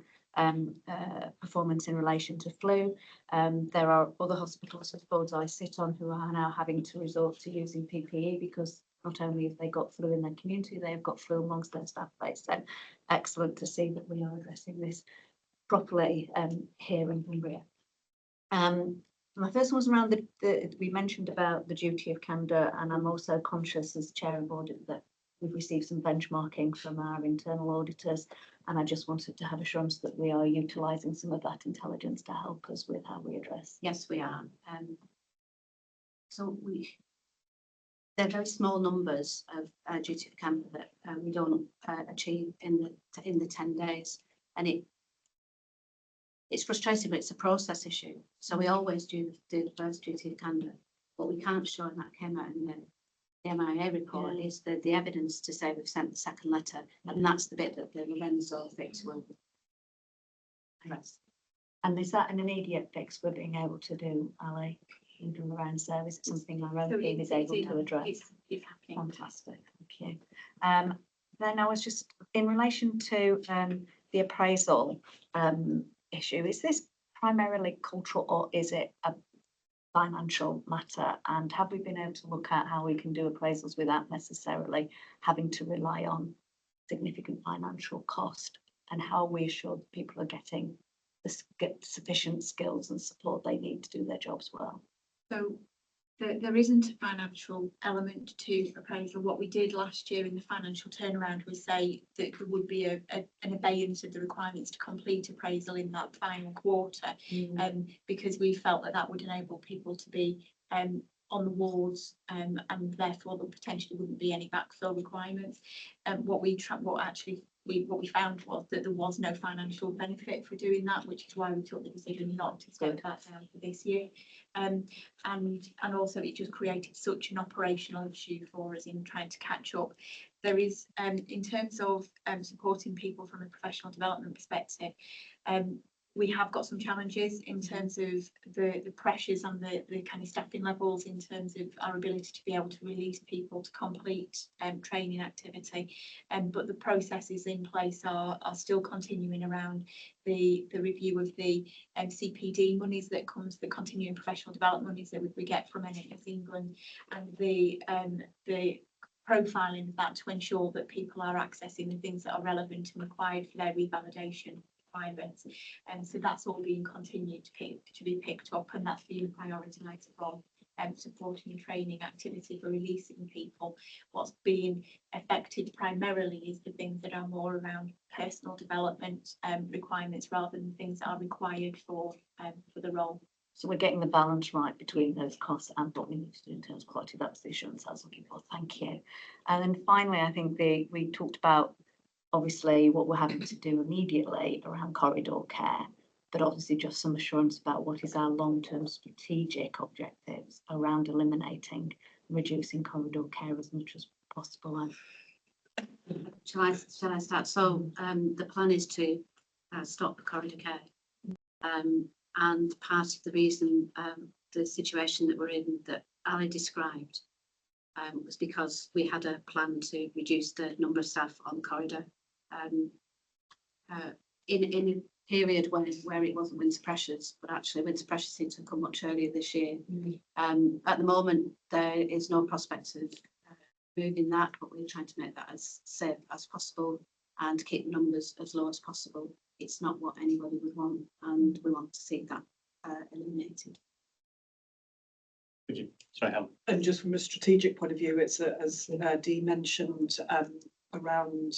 [SPEAKER 12] performance in relation to flu. There are other hospitals with boards I sit on who are now having to resort to using PPE because not only have they got flu in their community, they have got flu amongst their staff base. So excellent to see that we are addressing this properly here in Cumbria. My first one was around we mentioned about the duty of candour, and I'm also conscious as chair of audit that we've received some benchmarking from our internal auditors, and I just wanted to have assurance that we are utilising some of that intelligence to help us with how we address.
[SPEAKER 6] Yes, we are. So they're very small numbers of duty of candour that we don't achieve in the 10 days, and it's frustrating, but it's a process issue. So we always do the first duty of candour. What we can't show, and that came out in the MIA report, is the evidence to say we've sent the second letter, and that's the bit that the Lorenzo fix will address.
[SPEAKER 12] And is that an immediate fix we're being able to do, Ali, even around service? It's something our own team is able to address.
[SPEAKER 8] It's happening.
[SPEAKER 12] Fantastic, thank you. Then I was just in relation to the appraisal issue. Is this primarily cultural or is it a financial matter? And have we been able to look at how we can do appraisals without necessarily having to rely on significant financial cost, and how we ensure that people are getting the sufficient skills and support they need to do their jobs well?
[SPEAKER 8] So there isn't a financial element to appraisal. What we did last year in the financial turnaround was say that there would be an abeyance of the requirements to complete appraisal in that final quarter, because we felt that would enable people to be on the wards, and therefore there potentially wouldn't be any backfill requirements. What we found was that there was no financial benefit for doing that, which is why we took the decision not to step that down for this year. And also it just created such an operational issue for us in trying to catch up. There is, in terms of supporting people from a professional development perspective, we have got some challenges in terms of the pressures and the kind of staffing levels in terms of our ability to be able to release people to complete training activity. But the processes in place are still continuing around the review of the CPD monies that comes, the continuing professional development monies that we get from NHS England, and the profiling of that to ensure that people are accessing the things that are relevant and required for their revalidation requirements. And so that's all being continued to be picked up, and that's being prioritised from supporting and training activity for releasing people. What's being affected primarily is the things that are more around personal development requirements rather than things that are required for the role.
[SPEAKER 12] So we're getting the balance right between those costs and what we need to do in terms of quality. That's the assurance I was looking for. Thank you. And then finally, I think we talked about obviously what we're having to do immediately around corridor care, but obviously just some assurance about what is our long-term strategic objectives around eliminating, reducing corridor care as much as possible.
[SPEAKER 6] Shall I start? So the plan is to stop the corridor care. And part of the reason the situation that we're in that Ali described was because we had a plan to reduce the number of staff on the corridor in a period where it wasn't winter pressures, but actually winter pressures seem to have come much earlier this year. At the moment, there is no prospect of moving that, but we're trying to make that as safe as possible and keep numbers as low as possible. It's not what anybody would want, and we want to see that eliminated.
[SPEAKER 1] Thank you. Sorry, Helen.
[SPEAKER 7] And just from a strategic point of view, it's as Dee mentioned, around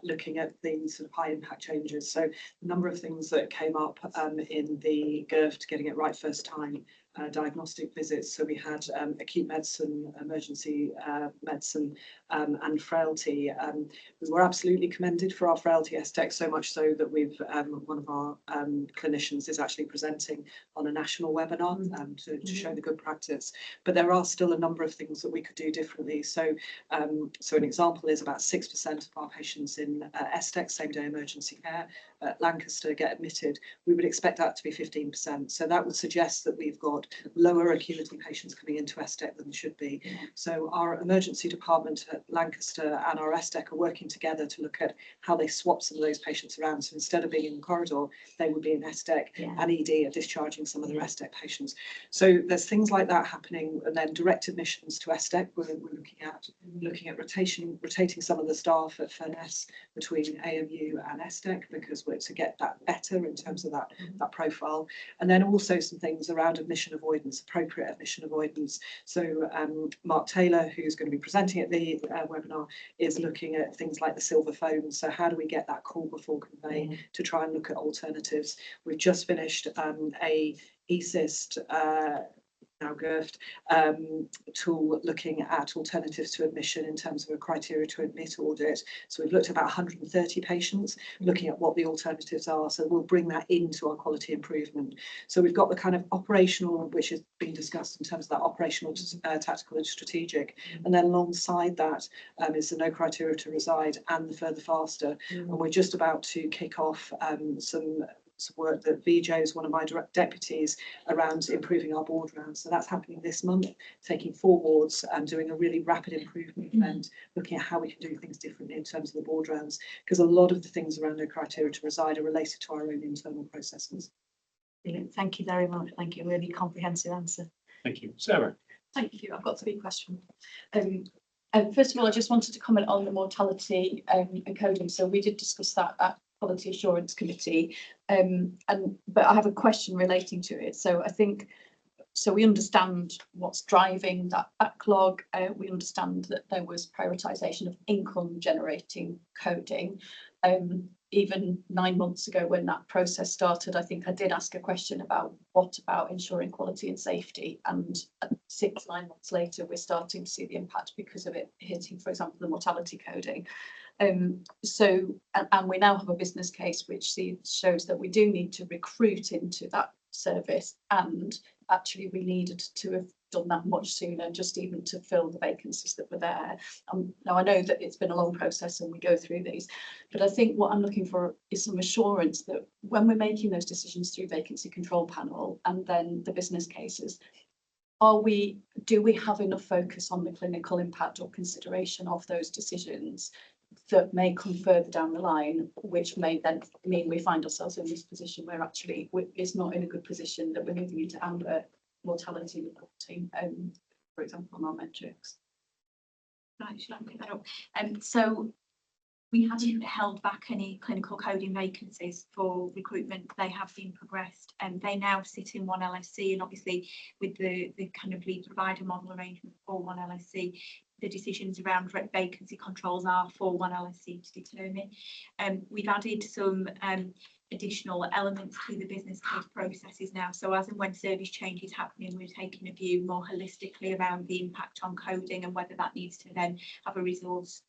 [SPEAKER 7] looking at the sort of high impact changes. So a number of things that came up in the GIRFT getting it right first time, diagnostic visits. So we had acute medicine, emergency medicine and frailty. We were absolutely commended for our frailty STEC, so much so that we've one of our clinicians is actually presenting on a national webinar to show the good practice. But there are still a number of things that we could do differently. So so an example is about 6% of our patients in STEC, same day emergency care, at Lancaster get admitted. We would expect that to be 15%. So that would suggest that we've got lower acuity patients coming into STEC than should be. So our emergency department at Lancaster and our STEC are working together to look at how they swap some of those patients around. So instead of being in the corridor, they would be in STEC and ED are discharging some of their STEC patients. So there's things like that happening, and then direct admissions to STEC. We're looking at rotating some of the staff at Furness between AMU and STEC because we're to get that better in terms of that profile. And then also some things around admission avoidance, appropriate admission avoidance. So Mark Taylor, who's going to be presenting at the webinar, is looking at things like the silver phone. So how do we get that call before convey to try and look at alternatives? We've just finished a ESIST now GIRFT tool looking at alternatives to admission in terms of a criteria to admit audit. So we've looked at about 130 patients looking at what the alternatives are. So we'll bring that into our quality improvement. So we've got the kind of operational, which is being discussed in terms of that operational, tactical and strategic. And then alongside that is the no criteria to reside and the further faster. And we're just about to kick off some work that VJ is one of my direct deputies around improving our board rounds. So that's happening this month, taking 4 wards and doing a really rapid improvement and looking at how we can do things differently in terms of the board rounds, because a lot of the things around no criteria to reside are related to our own internal processes.
[SPEAKER 12] Brilliant. Thank you very much. Thank you. Really comprehensive answer.
[SPEAKER 1] Thank you. Sarah.
[SPEAKER 13] Thank you. I've got 3 questions. First of all, I just wanted to comment on the mortality and coding. So we did discuss that at Quality Assurance Committee, but I have a question relating to it. So I think, so we understand what's driving that backlog. We understand that there was prioritisation of income generating coding. Even 9 months ago when that process started, I think I did ask a question about what about ensuring quality and safety, and 6-9 months later we're starting to see the impact because of it hitting, for example, the mortality coding. So we now have a business case which shows that we do need to recruit into that service, and actually we needed to have done that much sooner, just even to fill the vacancies that were there. Now I know that it's been a long process and we go through these, but I think what I'm looking for is some assurance that when we're making those decisions through vacancy control panel and then the business cases, do we have enough focus on the clinical impact or consideration of those decisions that may come further down the line, which may then mean we find ourselves in this position where actually it's not in a good position, that we're moving into amber mortality reporting, for example, on our metrics.
[SPEAKER 8] Right, should I pick that up? So
[SPEAKER 13] we haven't held back any clinical coding vacancies for recruitment. They have been progressed and they now sit in one LSC, and obviously with the kind of lead provider model arrangement for one LSC, the decisions around vacancy controls are for one LSC to determine. We've added some additional elements to the business case processes now. So as and when service change is happening, we're taking a view more holistically around the impact on coding and whether that needs to then have a resource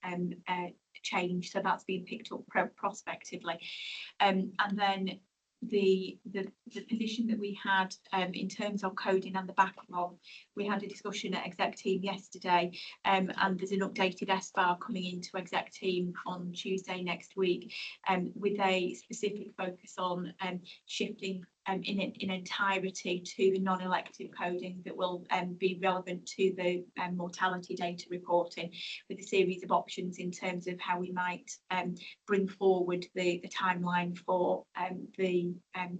[SPEAKER 13] change. So that's been picked up prospectively. And then the position that we had in terms of coding and the backlog, we had a discussion at exec team yesterday, and there's an updated SBAR coming into exec team on Tuesday next week, with a specific focus on shifting in entirety to the non-elective coding that will be relevant to the mortality data reporting, with a series of options in terms of how we might bring forward the timeline for the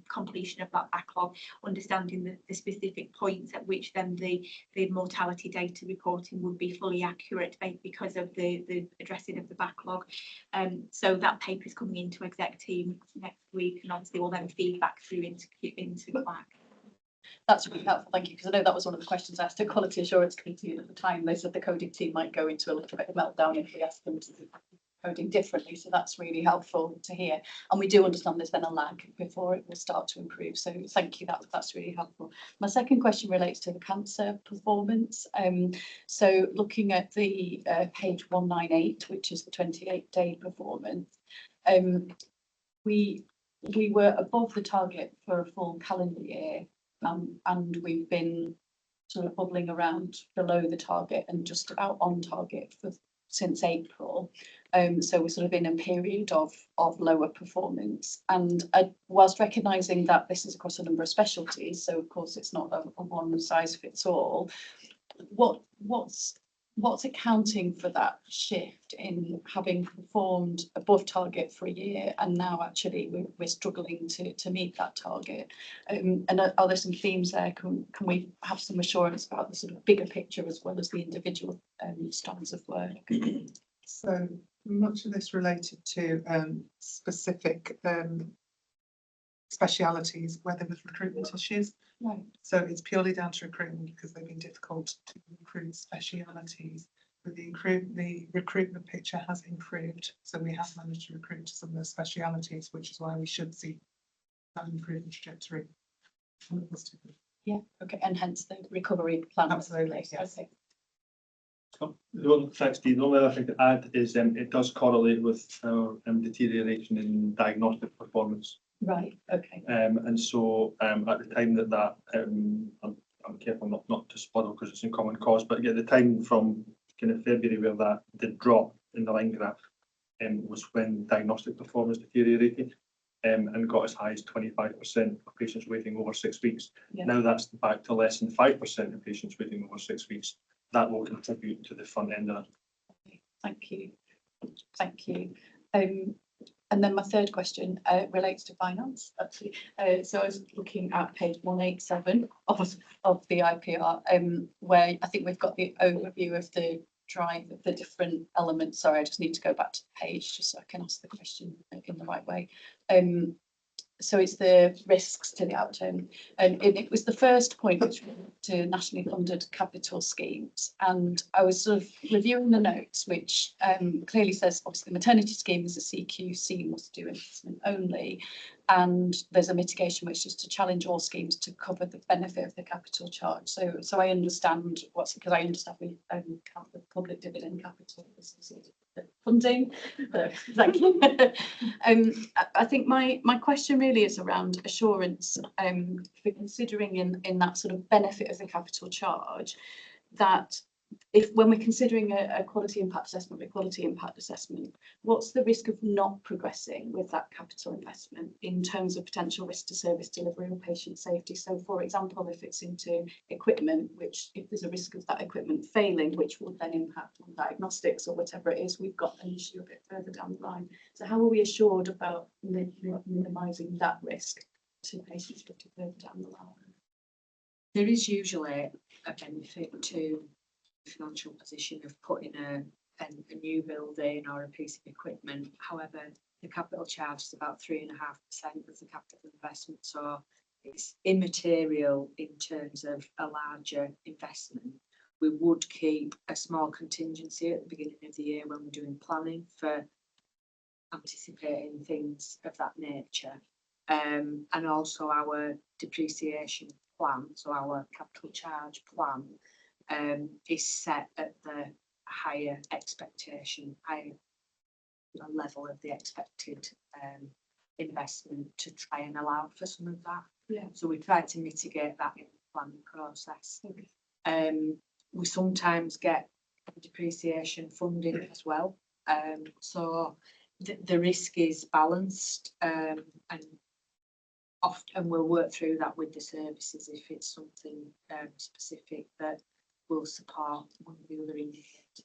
[SPEAKER 13] completion of that backlog, understanding the specific points at which then the mortality data reporting would be fully accurate because of the addressing of the backlog. So that paper is coming into exec team next week, and obviously will then feed back through into QAC.
[SPEAKER 7] That's really helpful, thank you, because I know that was one of the questions I asked at Quality Assurance Committee, and at the time they said the coding team might go into a little bit of meltdown if we asked them to do coding differently, so that's really helpful to hear. And we do understand there's been a lag before it will start to improve, so thank you, that's really helpful. My second question relates to the cancer performance. So looking at the page 198, which is the 28-day performance, we were above the target for a full calendar year, and we've been sort of bubbling around below the target and just about on target since April. So we're sort of in a period of lower performance, and whilst recognising that this is across a number of specialties, so of course it's not a one size fits all, what's accounting for that shift in having performed above target for a year and now actually we're struggling to meet that target? And are there some themes there? Can we have some assurance about the sort of bigger picture as well as the individual strands of work?
[SPEAKER 10] So much of this related to specific specialities where there was recruitment issues.
[SPEAKER 7] Right.
[SPEAKER 10] So it's purely down to recruitment because they've been difficult to recruit specialities. But the recruitment picture has improved. So we have managed to recruit to some of the specialities, which is why we should see that improvement trajectory.
[SPEAKER 7] Yeah, okay, and hence the recovery plan.
[SPEAKER 10] Absolutely, yes.
[SPEAKER 7] Okay.
[SPEAKER 3] Thanks, Dean. The only other thing to add is it does correlate with our deterioration in diagnostic performance.
[SPEAKER 7] Right, okay.
[SPEAKER 3] And so at the time that I'm careful not to spoil because it's in common cause, but at the time from kind of February where that did drop in the line graph was when diagnostic performance deteriorated and got as high as 25% of patients waiting over 6 weeks.
[SPEAKER 7] Yeah.
[SPEAKER 3] Now that's back to less than 5% of patients waiting over 6 weeks. That will contribute to the front end of that.
[SPEAKER 7] Thank you. Thank you. And then my third question relates to finance, actually. So I was looking at page 187 of the IPR, where I think we've got the overview of the drive of the different elements. Sorry, I just need to go back to the page just so I can ask the question in the right way. So it's the risks to the outcome, and it was the first point which to nationally funded capital schemes, and I was sort of reviewing the notes, which clearly says obviously the maternity scheme is a CQC, must do investment only, and there's a mitigation which is to challenge all schemes to cover the benefit of the capital charge. So I understand because I understand we count the public dividend capital funding. Thank you. I think my question really is around assurance for considering in that sort of benefit of the capital charge, that if when we're considering a quality impact assessment, what's the risk of not progressing with that capital investment in terms of potential risk to service delivery or patient safety? So for example, if it's into equipment, which if there's a risk of that equipment failing, which would then impact on diagnostics or whatever it is, we've got an issue a bit further down the line. So how are we assured about minimising that risk to patients a bit further down the line?
[SPEAKER 9] There is usually a benefit to financial position of putting a a new building or a piece of equipment. However, the capital charge is about 3.5% of the capital investment, so it's immaterial in terms of a larger investment. We would keep a small contingency at the beginning of the year when we're doing planning for anticipating things of that nature. And also our depreciation plan, so our capital charge plan, is set at the higher expectation, higher level of the expected investment to try and allow for some of that.
[SPEAKER 13] Yeah.
[SPEAKER 9] So we try to mitigate that in the planning process. We sometimes get depreciation funding as well. So the risk is balanced, and often we'll work through that with the services if it's something specific that will support one of the other indicators.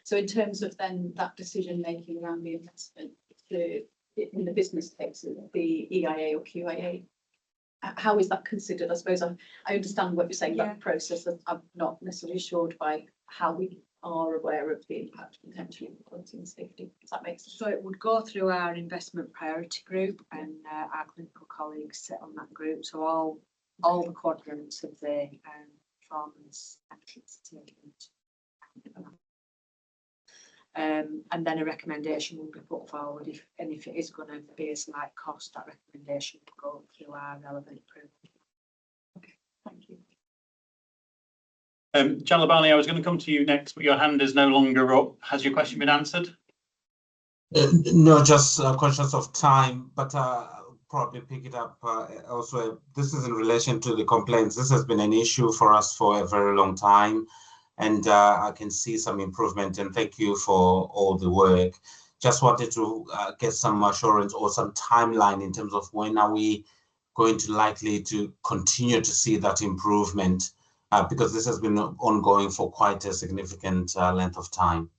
[SPEAKER 13] So in terms of then that decision making around the investment, in the business case, the EIA or QIA, how is that considered? I suppose I understand what you're saying about the process. I'm not necessarily assured by how we are aware of the impact potentially on quality and safety. Does that make sense?
[SPEAKER 9] So it would go through our investment priority group, and our clinical colleagues sit on that group. So all the quadrants of the performance metrics are taken into account. And then a recommendation will be put forward if it is going to be a slight cost, that recommendation will go through our relevant approval.
[SPEAKER 13] Okay, thank you.
[SPEAKER 1] Jalabani, I was going to come to you next, but your hand is no longer up. Has your question been answered?
[SPEAKER 14] No, just conscious of time, but probably pick it up elsewhere. This is in relation to the complaints. This has been an issue for us for a very long time, and I can see some improvement, and thank you for all the work. Just wanted to get some assurance or some timeline in terms of when are we going to likely to continue to see that improvement, because this has been ongoing for quite a significant length of time.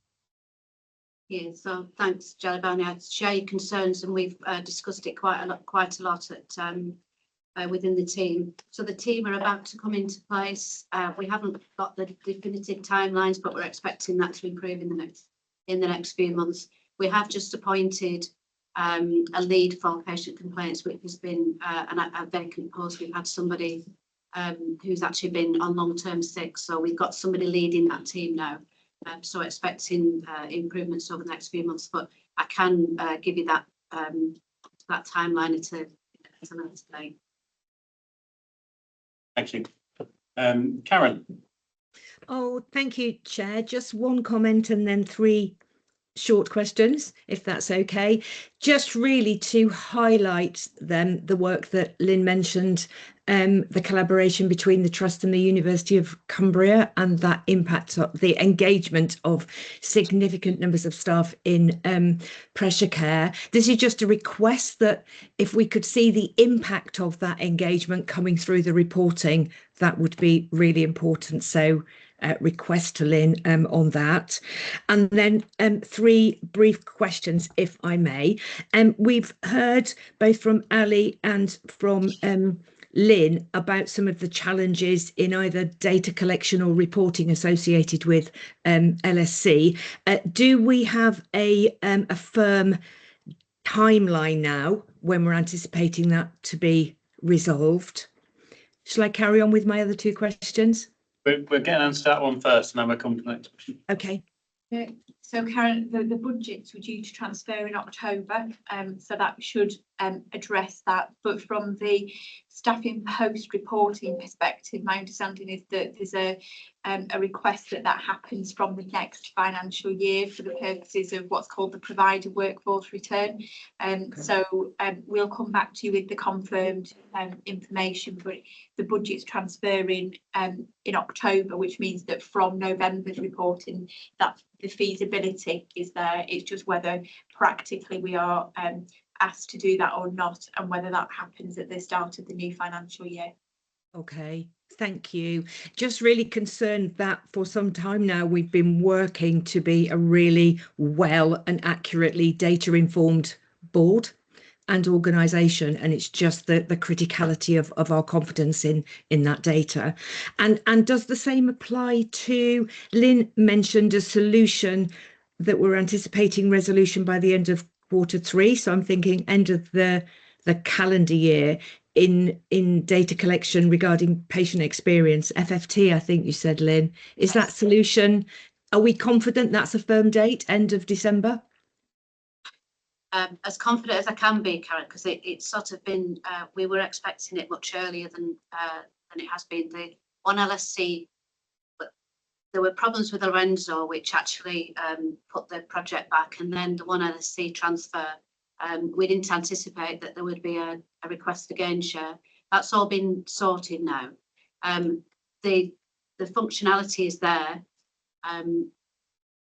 [SPEAKER 6] Yeah, so thanks, Jalabani. I share your concerns, and we've discussed it quite a lot at within the team. So the team are about to come into place. We haven't got the definitive timelines, but we're expecting that to improve in the next few months. We have just appointed a lead for patient complaints, which has been a vacant post. We've had somebody who's actually been on long-term sick, so we've got somebody leading that team now. So expecting improvements over the next few months, but I can give you that timeline at another day.
[SPEAKER 1] Thank you. Karen.
[SPEAKER 15] Oh, thank you, Chair. Just one comment and then 3 short questions, if that's okay. Just really to highlight then the work that Lynn mentioned, the collaboration between the Trust and the University of Cumbria, and that impact of the engagement of significant numbers of staff in pressure care. This is just a request that if we could see the impact of that engagement coming through the reporting, that would be really important. So request to Lynn on that. And then 3 brief questions, if I may. We've heard both from Ali and from Lynn about some of the challenges in either data collection or reporting associated with LSC. Do we have a firm timeline now when we're anticipating that to be resolved? Shall I carry on with my other 2 questions?
[SPEAKER 1] We're getting answer that one first, and then we'll come to the next question.
[SPEAKER 15] Okay.
[SPEAKER 8] Yeah. So Karen, the budgets were due to transfer in October, so that should address that. But from the staffing post reporting perspective, my understanding is that there's a request that happens from the next financial year for the purposes of what's called the provider workforce return. So we'll come back to you with the confirmed information, but the budget's transferring in October, which means that from November's reporting that the feasibility is there. It's just whether practically we are asked to do that or not, and whether that happens at the start of the new financial year.
[SPEAKER 15] Okay, thank you. Just really concerned that for some time now we've been working to be a really well and accurately data informed board, and organisation, and it's just the criticality of our confidence in that data. And does the same apply to, Lynn mentioned a solution that we're anticipating resolution by the end of Q3, so I'm thinking end of the calendar year in data collection regarding patient experience, FFT, I think you said, Lynn. Is that solution, are we confident that's a firm date, end of December?
[SPEAKER 6] As confident as I can be, Karen, because it's sort of been, we were expecting it much earlier than it has been. The one LSC, there were problems with Lorenzo, which actually put the project back, and then the one LSC transfer. We didn't anticipate that there would be a request for gain share. That's all been sorted now. The functionality is there.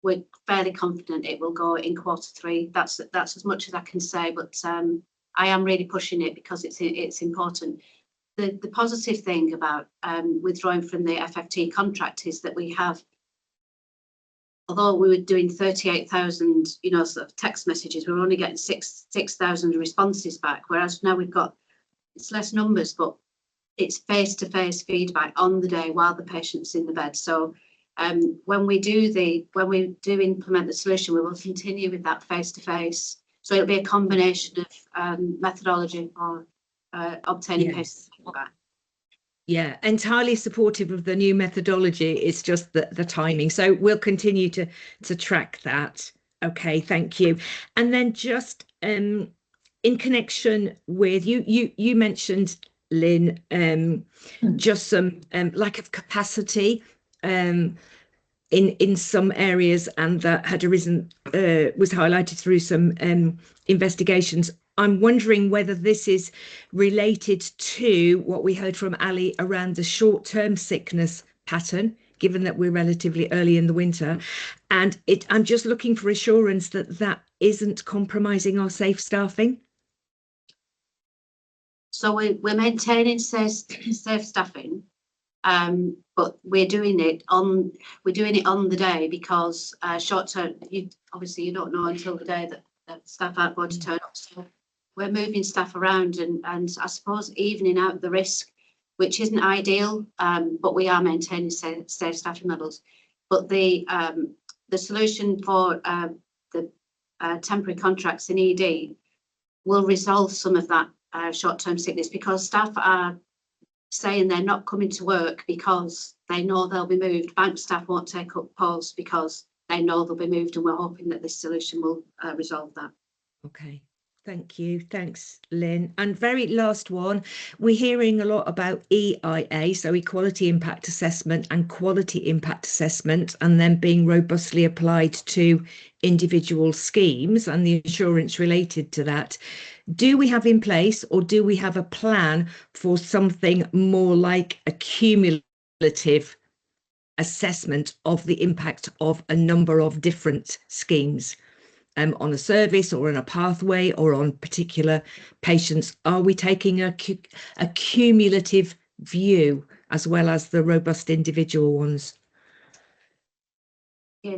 [SPEAKER 6] We're fairly confident it will go in Q3. That's as much as I can say, but I am really pushing it because it's important. The positive thing about withdrawing from the FFT contract is that we have, although we were doing 38,000, sort of text messages, we're only getting 6,000 responses back, whereas now it's less numbers, but it's face-to-face feedback on the day while the patient's in the bed. So when we do implement the solution, we will continue with that face-to-face. So it'll be a combination of methodology for obtaining patient feedback.
[SPEAKER 15] Yeah, entirely supportive of the new methodology. It's just the timing. So we'll continue to track that. Okay, thank you. And then just in connection with you mentioned, Lynn, just some lack of capacity in some areas, and that had arisen, was highlighted through some investigations. I'm wondering whether this is related to what we heard from Ali around the short-term sickness pattern, given that we're relatively early in the winter. And I'm just looking for assurance that that isn't compromising our safe staffing.
[SPEAKER 6] So we're maintaining safe staffing, but we're doing it on the day because short term, obviously you don't know until the day that staff aren't going to turn up. So we're moving staff around and I suppose evening out the risk, which isn't ideal, but we are maintaining safe staffing levels. But the solution for the temporary contracts in ED will resolve some of that short-term sickness, because staff are saying they're not coming to work because they know they'll be moved. Bank staff won't take up posts because they know they'll be moved, and we're hoping that this solution will resolve that.
[SPEAKER 15] Okay, thank you. Thanks, Lynn. And very last one, we're hearing a lot about EIA, so Equality Impact Assessment and Quality Impact Assessment, and then being robustly applied to individual schemes and the insurance related to that. Do we have in place, or do we have a plan for something more like a cumulative assessment of the impact of a number of different schemes on a service or on a pathway or on particular patients? Are we taking a cumulative view as well as the robust individual ones?
[SPEAKER 6] Yeah,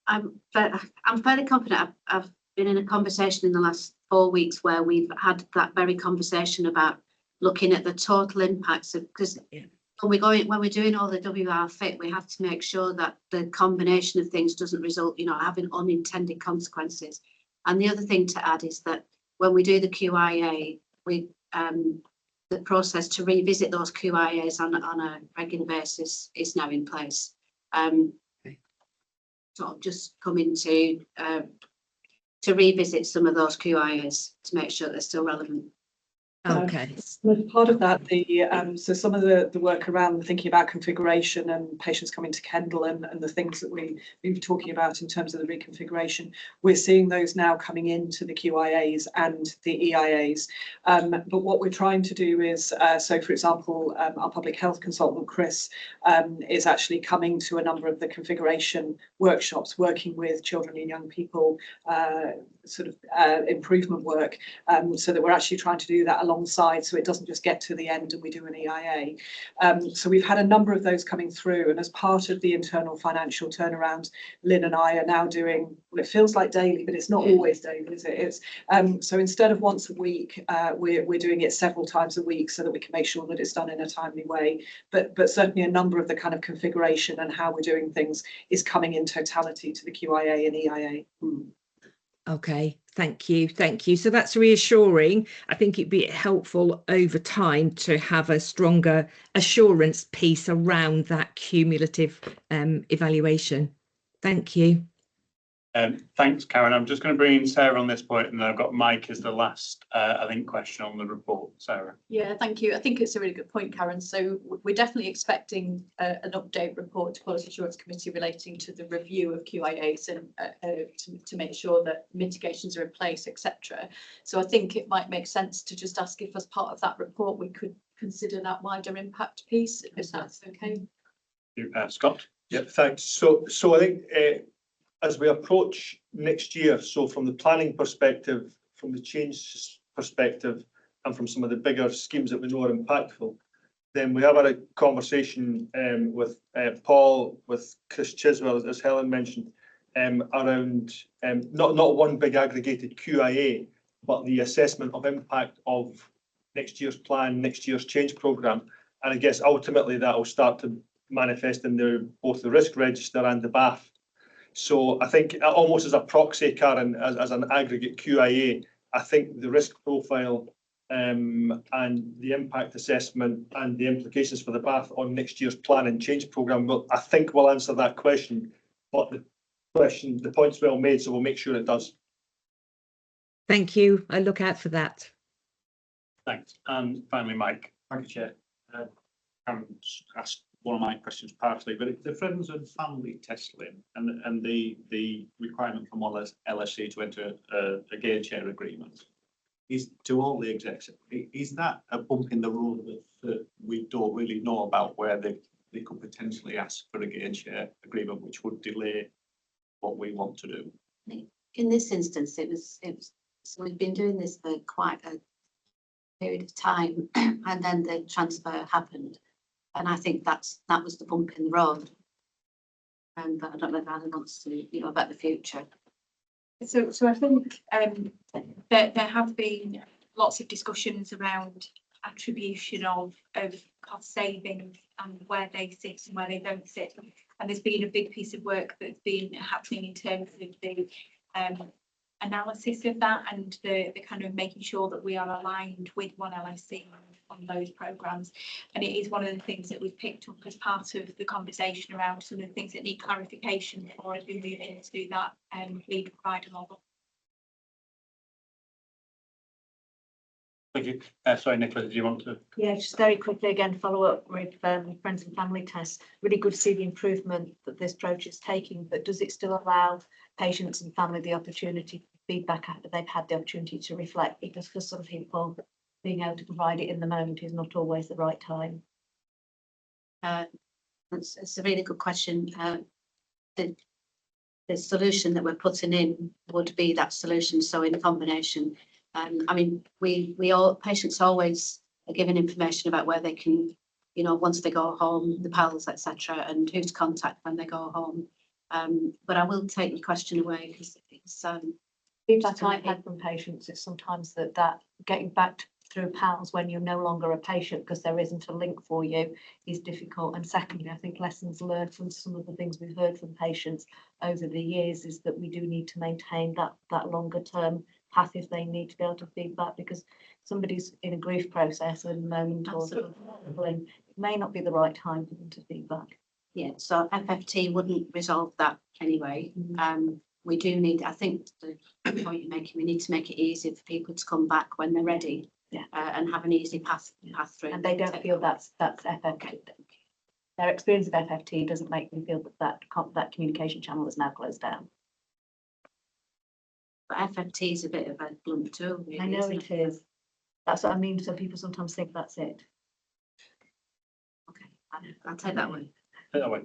[SPEAKER 6] I'm fairly confident. I've been in a conversation in the last 4 weeks where we've had that very conversation about looking at the total impacts of, because when we're doing all the WR fit, we have to make sure that the combination of things doesn't result, having unintended consequences. And the other thing to add is that when we do the QIA, the process to revisit those QIAs on a regular basis is now in place. Sort of just coming to revisit some of those QIAs to make sure they're still relevant.
[SPEAKER 15] Okay.
[SPEAKER 7] Part of that, so some of the work around thinking about configuration and patients coming to Kendal and the things that we've been talking about in terms of the reconfiguration, we're seeing those now coming into the QIAs and the EIAs. But what we're trying to do is, so for example, our public health consultant, Chris, is actually coming to a number of the configuration workshops, working with children and young people, improvement work, so that we're actually trying to do that along alongside, so it doesn't just get to the end and we do an EIA. So we've had a number of those coming through, and as part of the internal financial turnaround, Lynn and I are now doing, well, it feels like daily, but it's not always daily, is it? It's so instead of once a week, we're doing it several times a week so that we can make sure that it's done in a timely way. But certainly a number of the kind of configuration and how we're doing things is coming in totality to the QIA and EIA.
[SPEAKER 15] Okay, thank you. Thank you. So that's reassuring. I think it'd be helpful over time to have a stronger assurance piece around that cumulative evaluation. Thank you.
[SPEAKER 1] Thanks, Karen. I'm just going to bring in Sarah on this point, and then I've got Mike as the last, I think, question on the report. Sarah.
[SPEAKER 13] Yeah, thank you. I think it's a really good point, Karen. So we're definitely expecting an update report to Quality Assurance Committee relating to the review of QIAs and to make sure that mitigations are in place, etc. So I think it might make sense to just ask if, as part of that report, we could consider that wider impact piece, if that's okay.
[SPEAKER 1] Scott.
[SPEAKER 3] Yeah, thanks. So I think as we approach next year, so from the planning perspective, from the change perspective, and from some of the bigger schemes that we know are impactful, then we have had a conversation with Paul, with Chris Chiswell, as Helen mentioned, around not one big aggregated QIA, but the assessment of impact of next year's plan, next year's change programme. And I guess ultimately that will start to manifest in both the risk register and the BAF. So I think almost as a proxy, Karen, as an aggregate QIA, I think the risk profile and the impact assessment and the implications for the BAF on next year's plan and change programme I think will answer that question. But the point's well made, so we'll make sure it does.
[SPEAKER 15] Thank you. I look out for that.
[SPEAKER 1] Thanks. And finally, Mike.
[SPEAKER 16] Thank you, Chair. Karen asked one of my questions partially, but the friends and family test, Lynn, and the requirement from LSC to enter a gain share agreement is to all the execs. Is that a bump in the road that we don't really know about, where they could potentially ask for a gain share agreement, which would delay what we want to do?
[SPEAKER 6] In this instance, it was so we've been doing this for quite a period of time, and then the transfer happened. And I think that was the bump in the road. But I don't know if Alan wants to, about the future.
[SPEAKER 8] So I think there have been lots of discussions around attribution of cost savings and where they sit and where they don't sit. And there's been a big piece of work that's been happening in terms of the analysis of that and the kind of making sure that we are aligned with One LSC on those programmes. And it is one of the things that we've picked up as part of the conversation around some of the things that need clarification before as we move into that lead provider model.
[SPEAKER 1] Thank you. Sorry, Nicola, did you want to?
[SPEAKER 12] Yeah, just very quickly again, follow up with friends and family tests. Really good to see the improvement that this approach is taking, but does it still allow patients and family the opportunity to feedback after they've had the opportunity to reflect? Because for some people, being able to provide it in the moment is not always the right time.
[SPEAKER 6] It's a really good question. The solution that we're putting in would be that solution. So in combination, I mean, patients always are given information about where they can, once they go home, the PALS, etc., and who to contact when they go home. But I will take your question away because it's
[SPEAKER 12] feedback I've had from patients is sometimes that getting back through PALS when you're no longer a patient because there isn't a link for you is difficult. And secondly, I think lessons learned from some of the things we've heard from patients over the years is that we do need to maintain that longer term path if they need to be able to feedback, because somebody's in a grief process at the moment or it may not be the right time for them to feedback.
[SPEAKER 6] Yeah, so FFT wouldn't resolve that anyway. We do need, I think the point you're making, we need to make it easier for people to come back when they're ready.
[SPEAKER 12] Yeah,
[SPEAKER 6] and have an easy path through.
[SPEAKER 12] And they don't feel that's FFT. Okay. Their experience of FFT doesn't make them feel that communication channel is now closed down.
[SPEAKER 6] But FFT is a bit of a blunt tool, really.
[SPEAKER 12] I know it is. That's what I mean. So people sometimes think that's it.
[SPEAKER 6] Okay, I'll take that one.
[SPEAKER 1] away.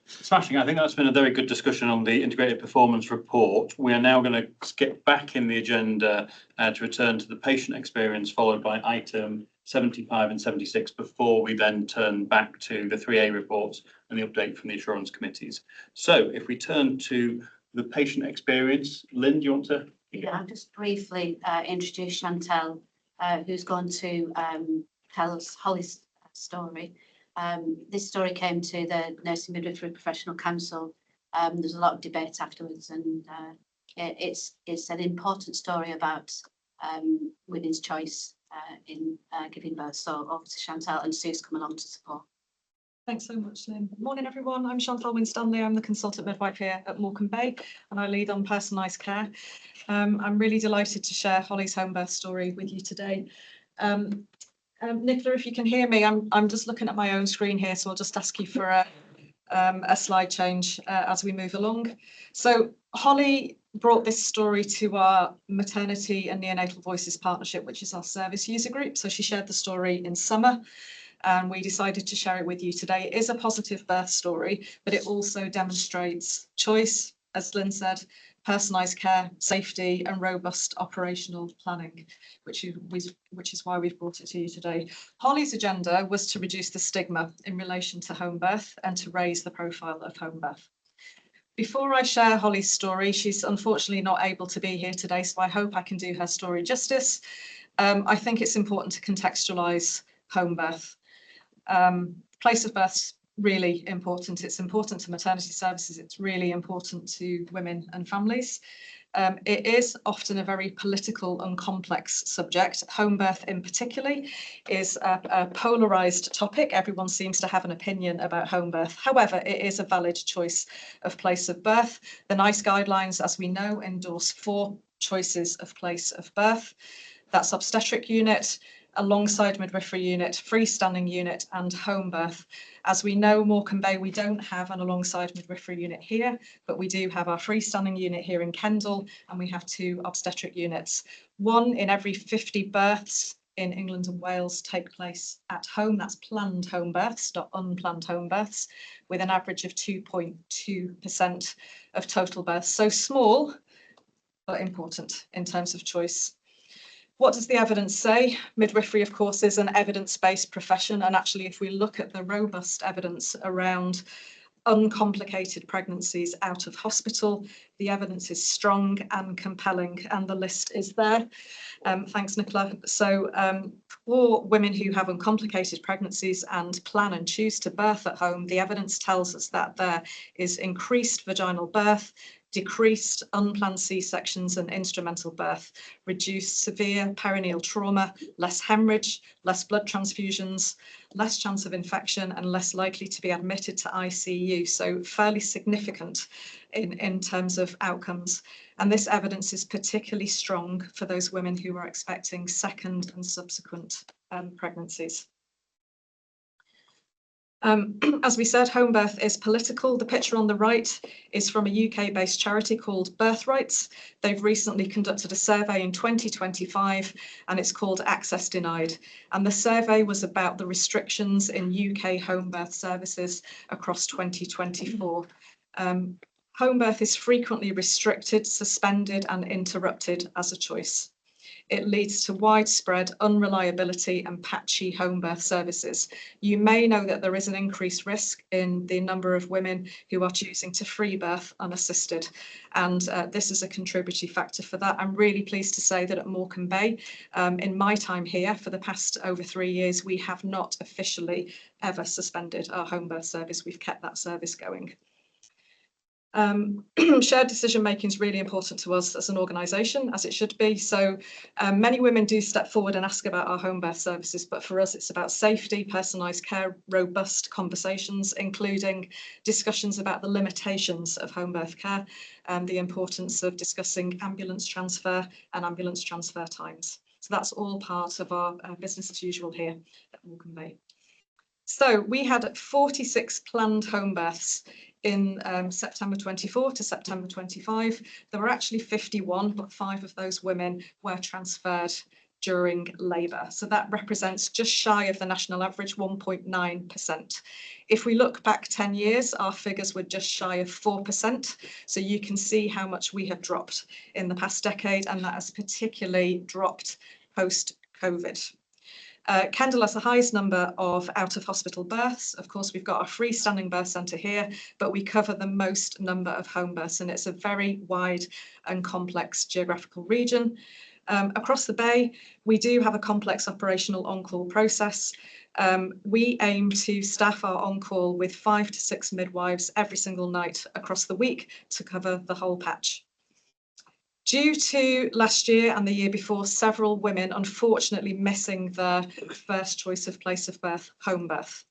[SPEAKER 1] Smashing. I think that's been a very good discussion on the integrated performance report. We are now going to skip back in the agenda to return to the patient experience, followed by item 75 and 76, before we then turn back to the 3A reports and the update from the assurance committees. So if we turn to the patient experience, Lynn, do you want to?
[SPEAKER 6] Yeah, I'll just briefly introduce Chantel, who's going to tell us Holly's story. This story came to the Nursing Midwifery Professional Council. There's a lot of debate afterwards, and it's an important story about women's choice in giving birth. So over to Chantel, and Sue's come along to support.
[SPEAKER 17] Thanks so much, Lynn. Morning, everyone. I'm Chantal Winstanley. I'm the consultant midwife here at Morecambe Bay, and I lead on personalised care. I'm really delighted to share Holly's home birth story with you today. Nicola, if you can hear me, I'm just looking at my own screen here, so I'll just ask you for a slide change as we move along. So Holly brought this story to our Maternity and Neonatal Voices Partnership, which is our service user group. So she shared the story in summer, and we decided to share it with you today. It is a positive birth story, but it also demonstrates choice, as Lynn said, personalised care, safety and robust operational planning, which is why we've brought it to you today. Holly's agenda was to reduce the stigma in relation to home birth and to raise the profile of home birth. Before I share Holly's story, she's unfortunately not able to be here today, so I hope I can do her story justice. I think it's important to contextualise home birth. Place of birth's really important. It's important to maternity services. It's really important to women and families. It is often a very political and complex subject. Home birth in particular is a polarised topic. Everyone seems to have an opinion about home birth. However, it is a valid choice of place of birth. The NICE guidelines, as we know, endorse 4 choices of place of birth. That's obstetric unit, alongside midwifery unit, freestanding unit and home birth. As we know, Morecambe Bay, we don't have an alongside midwifery unit here, but we do have our freestanding unit here in Kendal, and we have 2 obstetric units. 1 in every 50 births in England and Wales take place at home. That's planned home births, not unplanned home births, with an average of 2.2% of total births. So small, but important in terms of choice. What does the evidence say? Midwifery, of course, is an evidence-based profession, and actually if we look at the robust evidence around uncomplicated pregnancies out of hospital, the evidence is strong and compelling, and the list is there. Thanks, Nicola. So for women who have uncomplicated pregnancies and plan and choose to birth at home, the evidence tells us that there is increased vaginal birth, decreased unplanned C-sections and instrumental birth, reduced severe perineal trauma, less hemorrhage, less blood transfusions, less chance of infection and less likely to be admitted to ICU. So fairly significant in terms of outcomes. And this evidence is particularly strong for those women who are expecting second and subsequent pregnancies. As we said, home birth is political. The picture on the right is from a UK-based charity called Birthrights. They've recently conducted a survey in 2025, and it's called Access Denied. And the survey was about the restrictions in UK home birth services across 2024. Home birth is frequently restricted, suspended, and interrupted as a choice. It leads to widespread unreliability and patchy home birth services. You may know that there is an increased risk in the number of women who are choosing to free birth unassisted, and this is a contributory factor for that. I'm really pleased to say that at Morecambe Bay, in my time here for the past over 3 years, we have not officially ever suspended our home birth service. We've kept that service going. Shared decision making is really important to us as an organisation, as it should be. So many women do step forward and ask about our home birth services, but for us it's about safety, personalised care, robust conversations, including discussions about the limitations of home birth care and the importance of discussing ambulance transfer and ambulance transfer times. So that's all part of our business as usual here at Morecambe Bay. So we had 46 planned home births in September 24 to September 25. There were actually 51, but 5 of those women were transferred during labour. So that represents just shy of the national average, 1.9%. If we look back 10 years, our figures were just shy of 4%. So you can see how much we have dropped in the past decade, and that has particularly dropped post-COVID. Kendal has the highest number of out-of-hospital births. Of course, we've got a freestanding birth centre here, but we cover the most number of home births, and it's a very wide and complex geographical region. Across the Bay, we do have a complex operational on-call process. We aim to staff our on-call with 5 to 6 midwives every single night across the week to cover the whole patch. Due to last year and the year before, several women unfortunately missing their first choice of place of birth, home birth,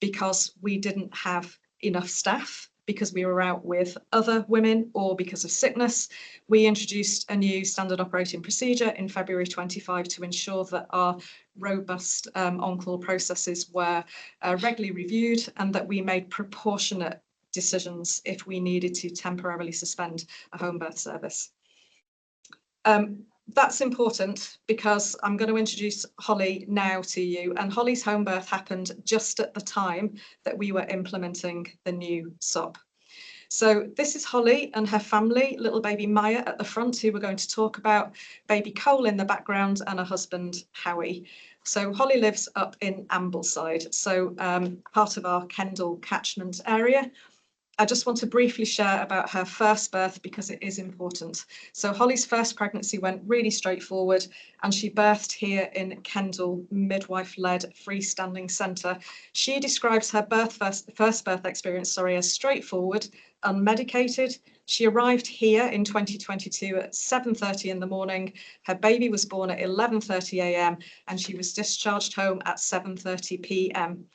[SPEAKER 17] because we didn't have enough staff, because we were out with other women, or because of sickness. We introduced a new standard operating procedure in February 25 to ensure that our robust on-call processes were regularly reviewed, and that we made proportionate decisions if we needed to temporarily suspend a home birth service. That's important because I'm going to introduce Holly now to you, and Holly's home birth happened just at the time that we were implementing the new SOP. So this is Holly and her family, little baby Maya at the front, who we're going to talk about, baby Cole in the background, and her husband Howie. So Holly lives up in Ambleside, so part of our Kendal catchment area. I just want to briefly share about her first birth because it is important. So Holly's first pregnancy went really straightforward, and she birthed here in Kendal midwife-led freestanding centre. She describes her first birth experience as straightforward, unmedicated. She arrived here in 2022 at 7:30 in the morning. Her baby was born at 11:30 a.m. and she was discharged home at 7:30 p.m.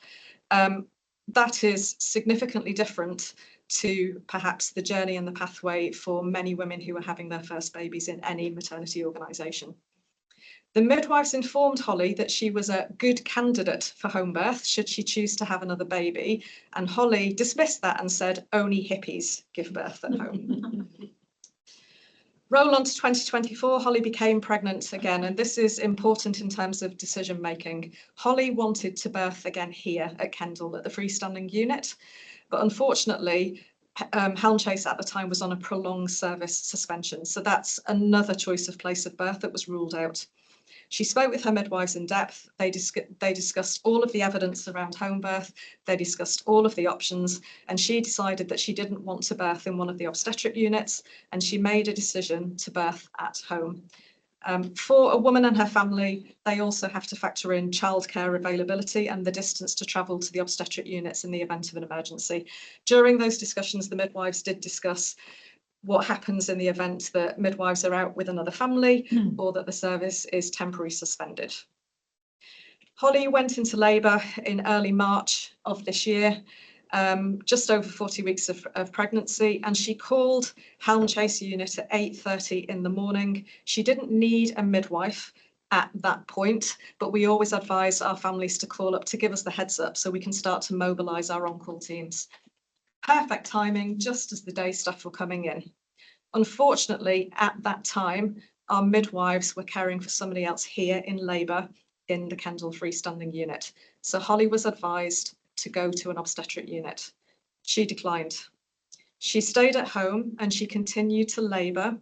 [SPEAKER 17] That is significantly different to perhaps the journey and the pathway for many women who are having their first babies in any maternity organisation. The midwives informed Holly that she was a good candidate for home birth should she choose to have another baby, and Holly dismissed that and said only hippies give birth at home. Roll on to 2024, Holly became pregnant again, and this is important in terms of decision making. Holly wanted to birth again here at Kendal at the freestanding unit, but unfortunately, Helm Chase at the time was on a prolonged service suspension, so that's another choice of place of birth that was ruled out. She spoke with her midwives in depth. They discussed all of the evidence around home birth. They discussed all of the options, and she decided that she didn't want to birth in one of the obstetric units, and she made a decision to birth at home. For a woman and her family, they also have to factor in childcare availability and the distance to travel to the obstetric units in the event of an emergency. During those discussions, the midwives did discuss what happens in the event that midwives are out with another family or that the service is temporarily suspended. Holly went into labour in early March of this year, just over 40 weeks of pregnancy, and she called Helm Chase unit at 8:30 in the morning. She didn't need a midwife at that point, but we always advise our families to call up to give us the heads up so we can start to mobilise our on-call teams. Perfect timing, just as the day staff were coming in. Unfortunately, at that time, our midwives were caring for somebody else here in labour in the Kendal freestanding unit. So Holly was advised to go to an obstetric unit. She declined. She stayed at home and she continued to labour.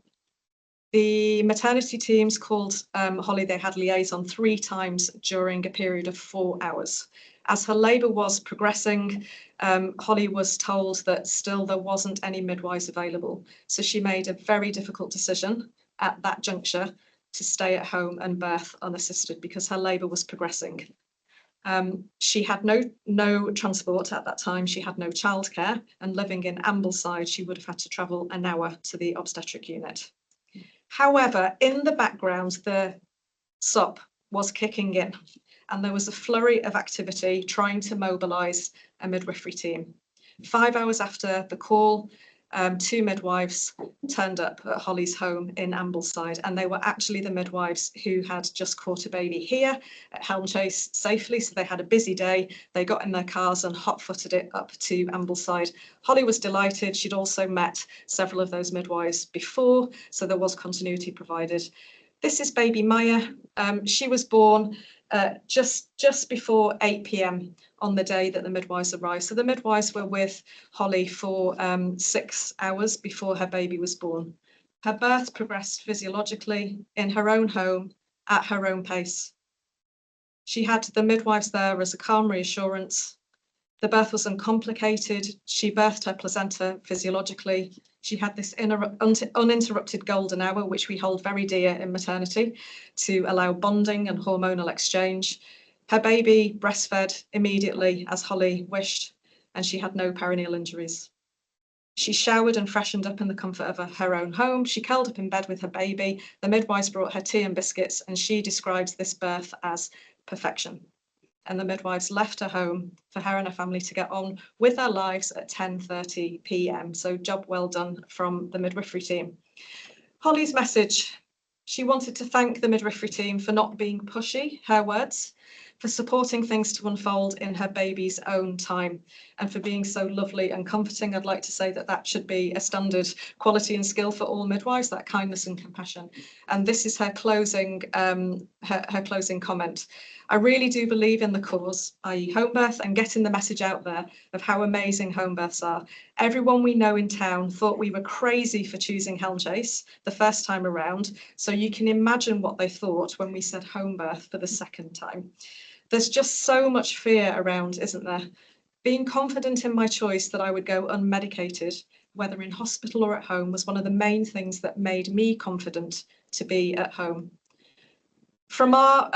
[SPEAKER 17] The maternity teams called Holly, they had liaison 3 times during a period of 4 hours. As her labour was progressing, Holly was told that still there wasn't any midwives available. So she made a very difficult decision at that juncture to stay at home and birth unassisted because her labour was progressing. She had no transport at that time. She had no childcare, and living in Ambleside, she would have had to travel an hour to the obstetric unit. However, in the background, the SOP was kicking in, and there was a flurry of activity trying to mobilise a midwifery team. 5 hours after the call, 2 midwives turned up at Holly's home in Ambleside, and they were actually the midwives who had just caught a baby here at Helm Chase safely, so they had a busy day. They got in their cars and hot-footed it up to Ambleside. Holly was delighted. She'd also met several of those midwives before, so there was continuity provided. This is baby Maya. She was born just before 8 p.m. on the day that the midwives arrived. So the midwives were with Holly for 6 hours before her baby was born. Her birth progressed physiologically in her own home at her own pace. She had the midwives there as a calm reassurance. The birth was uncomplicated. She birthed her placenta physiologically. She had this uninterrupted golden hour, which we hold very dear in maternity, to allow bonding and hormonal exchange. Her baby breastfed immediately as Holly wished, and she had no perineal injuries. She showered and freshened up in the comfort of her own home. She curled up in bed with her baby. The midwives brought her tea and biscuits, and she describes this birth as perfection. And the midwives left her home for her and her family to get on with their lives at 10:30 p.m. So job well done from the midwifery team. Holly's message: she wanted to thank the midwifery team for not being pushy, her words, for supporting things to unfold in her baby's own time, and for being so lovely and comforting. I'd like to say that that should be a standard quality and skill for all midwives, that kindness and compassion. And this is her closing, her closing comment. I really do believe in the cause, i.e. home birth, and getting the message out there of how amazing home births are. Everyone we know in town thought we were crazy for choosing Helm Chase the first time around, so you can imagine what they thought when we said home birth for the second time. There's just so much fear around, isn't there? Being confident in my choice that I would go unmedicated, whether in hospital or at home, was one of the main things that made me confident to be at home. From our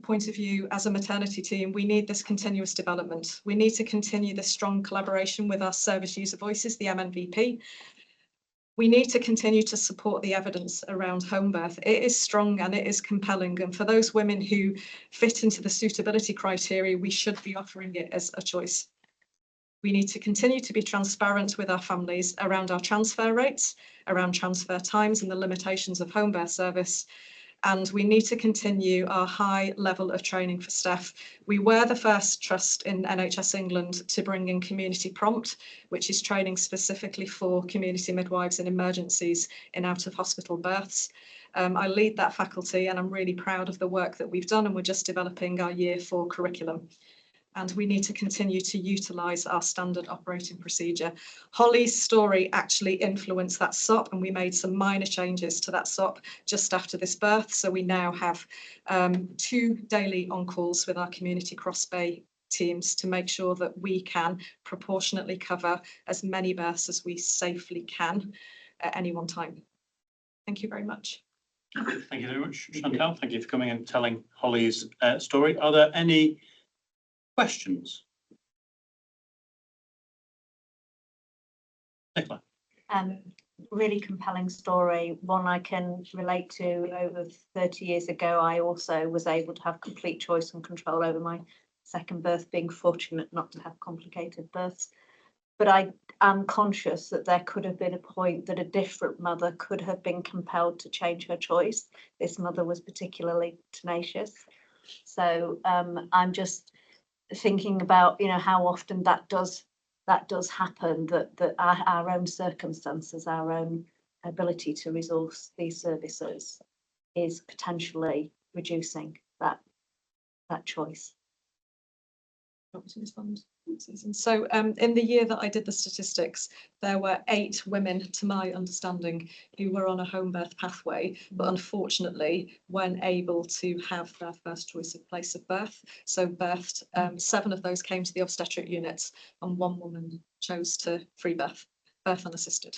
[SPEAKER 17] point of view as a maternity team, we need this continuous development. We need to continue this strong collaboration with our service user voices, the MNVP. We need to continue to support the evidence around home birth. It is strong and it is compelling. And for those women who fit into the suitability criteria, we should be offering it as a choice. We need to continue to be transparent with our families around our transfer rates, around transfer times and the limitations of home birth service. And we need to continue our high level of training for staff. We were the first trust in NHS England to bring in Community Prompt, which is training specifically for community midwives in emergencies in out-of-hospital births. I lead that faculty and I'm really proud of the work that we've done, and we're just developing our Year 4 curriculum. And we need to continue to utilise our standard operating procedure. Holly's story actually influenced that SOP, and we made some minor changes to that SOP just after this birth. So we now have 2 daily on-calls with our community cross-bay teams to make sure that we can proportionately cover as many births as we safely can at any one time. Thank you very much.
[SPEAKER 1] Thank you very much, Chantal. Thank you for coming and telling Holly's story. Are there any questions? Nicola.
[SPEAKER 12] Really compelling story, one I can relate to. Over 30 years ago, I also was able to have complete choice and control over my second birth, being fortunate not to have complicated births. But I am conscious that there could have been a point that a different mother could have been compelled to change her choice. This mother was particularly tenacious. So I'm just thinking about, how often that does happen, that our own circumstances, our own ability to resource these services is potentially reducing that choice.
[SPEAKER 17] So in the year that I did the statistics, there were 8 women, to my understanding, who were on a home birth pathway, but unfortunately weren't able to have their first choice of place of birth. So birthed, 7 of those came to the obstetric units, and 1 woman chose to free birth unassisted.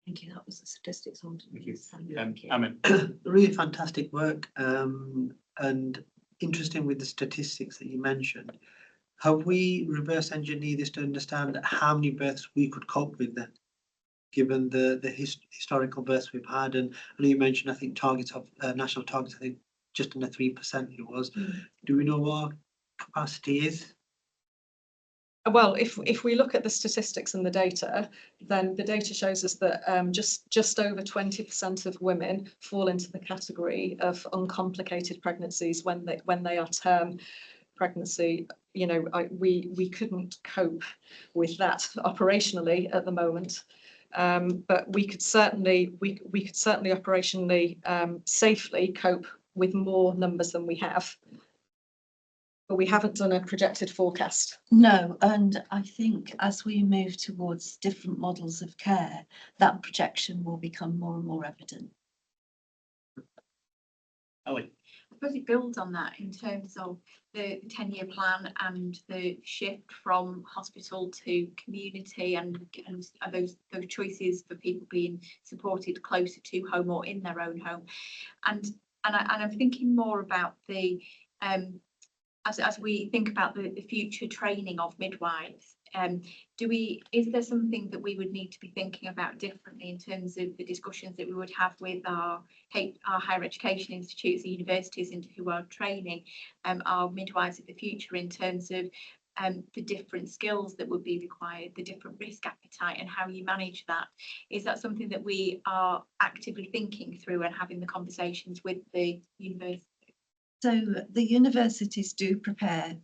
[SPEAKER 12] Thank you. That was the statistics on.
[SPEAKER 1] Thank you. I mean,
[SPEAKER 18] really fantastic work, and interesting with the statistics that you mentioned. Have we reverse engineered this to understand how many births we could cope with then, given the historical births we've had? And I know you mentioned, I think, targets of national targets, I think just under 3% it was. Do we know what our capacity is?
[SPEAKER 17] Well, if we look at the statistics and the data, then the data shows us that just over 20% of women fall into the category of uncomplicated pregnancies when they are term pregnancy. We couldn't cope with that operationally at the moment. But we could certainly operationally safely cope with more numbers than we have. But we haven't done a projected forecast.
[SPEAKER 5] No, and I think as we move towards different models of care, that projection will become more and more evident.
[SPEAKER 1] Ellie.
[SPEAKER 8] I suppose it builds on that in terms of the 10-year plan and the shift from hospital to community and those choices for people being supported closer to home or in their own home. And I'm thinking more about the as we think about the future training of midwives, is there something that we would need to be thinking about differently in terms of the discussions that we would have with our higher education institutes, the universities, and who are training our midwives of the future in terms of the different skills that would be required, the different risk appetite, and how you manage that? Is that something that we are actively thinking through and having the conversations with the university?
[SPEAKER 5] So the universities do prepare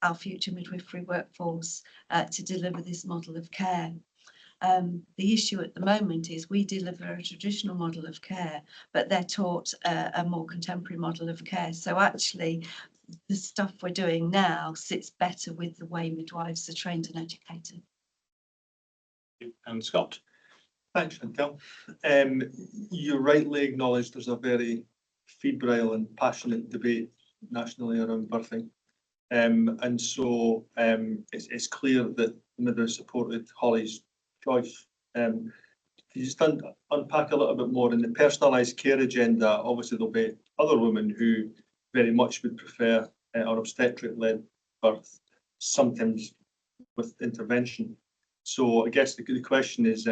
[SPEAKER 5] our future midwifery workforce to deliver this model of care. The issue at the moment is we deliver a traditional model of care, but they're taught a more contemporary model of care. So actually, the stuff we're doing now sits better with the way midwives are trained and educated.
[SPEAKER 1] And Scott.
[SPEAKER 3] Thanks, Chantal. You rightly acknowledge there's a very febrile and passionate debate nationally around birthing. And so it's clear that midwives supported Holly's choice. Can you just unpack a little bit more in the personalised care agenda? Obviously, there'll be other women who very much would prefer an obstetric-led birth, sometimes with intervention. So I guess the question is,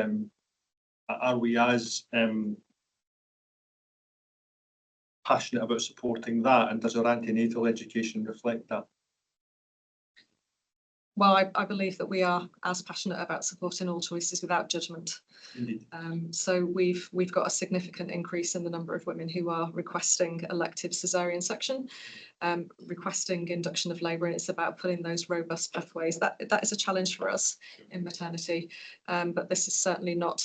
[SPEAKER 3] are we as passionate about supporting that, and does our antenatal education reflect that?
[SPEAKER 17] Well, I believe that we are as passionate about supporting all choices without judgment.
[SPEAKER 3] Indeed.
[SPEAKER 17] So we've got a significant increase in the number of women who are requesting elective caesarean section, requesting induction of labour, and it's about putting those robust pathways. That is a challenge for us in maternity, but this is certainly not.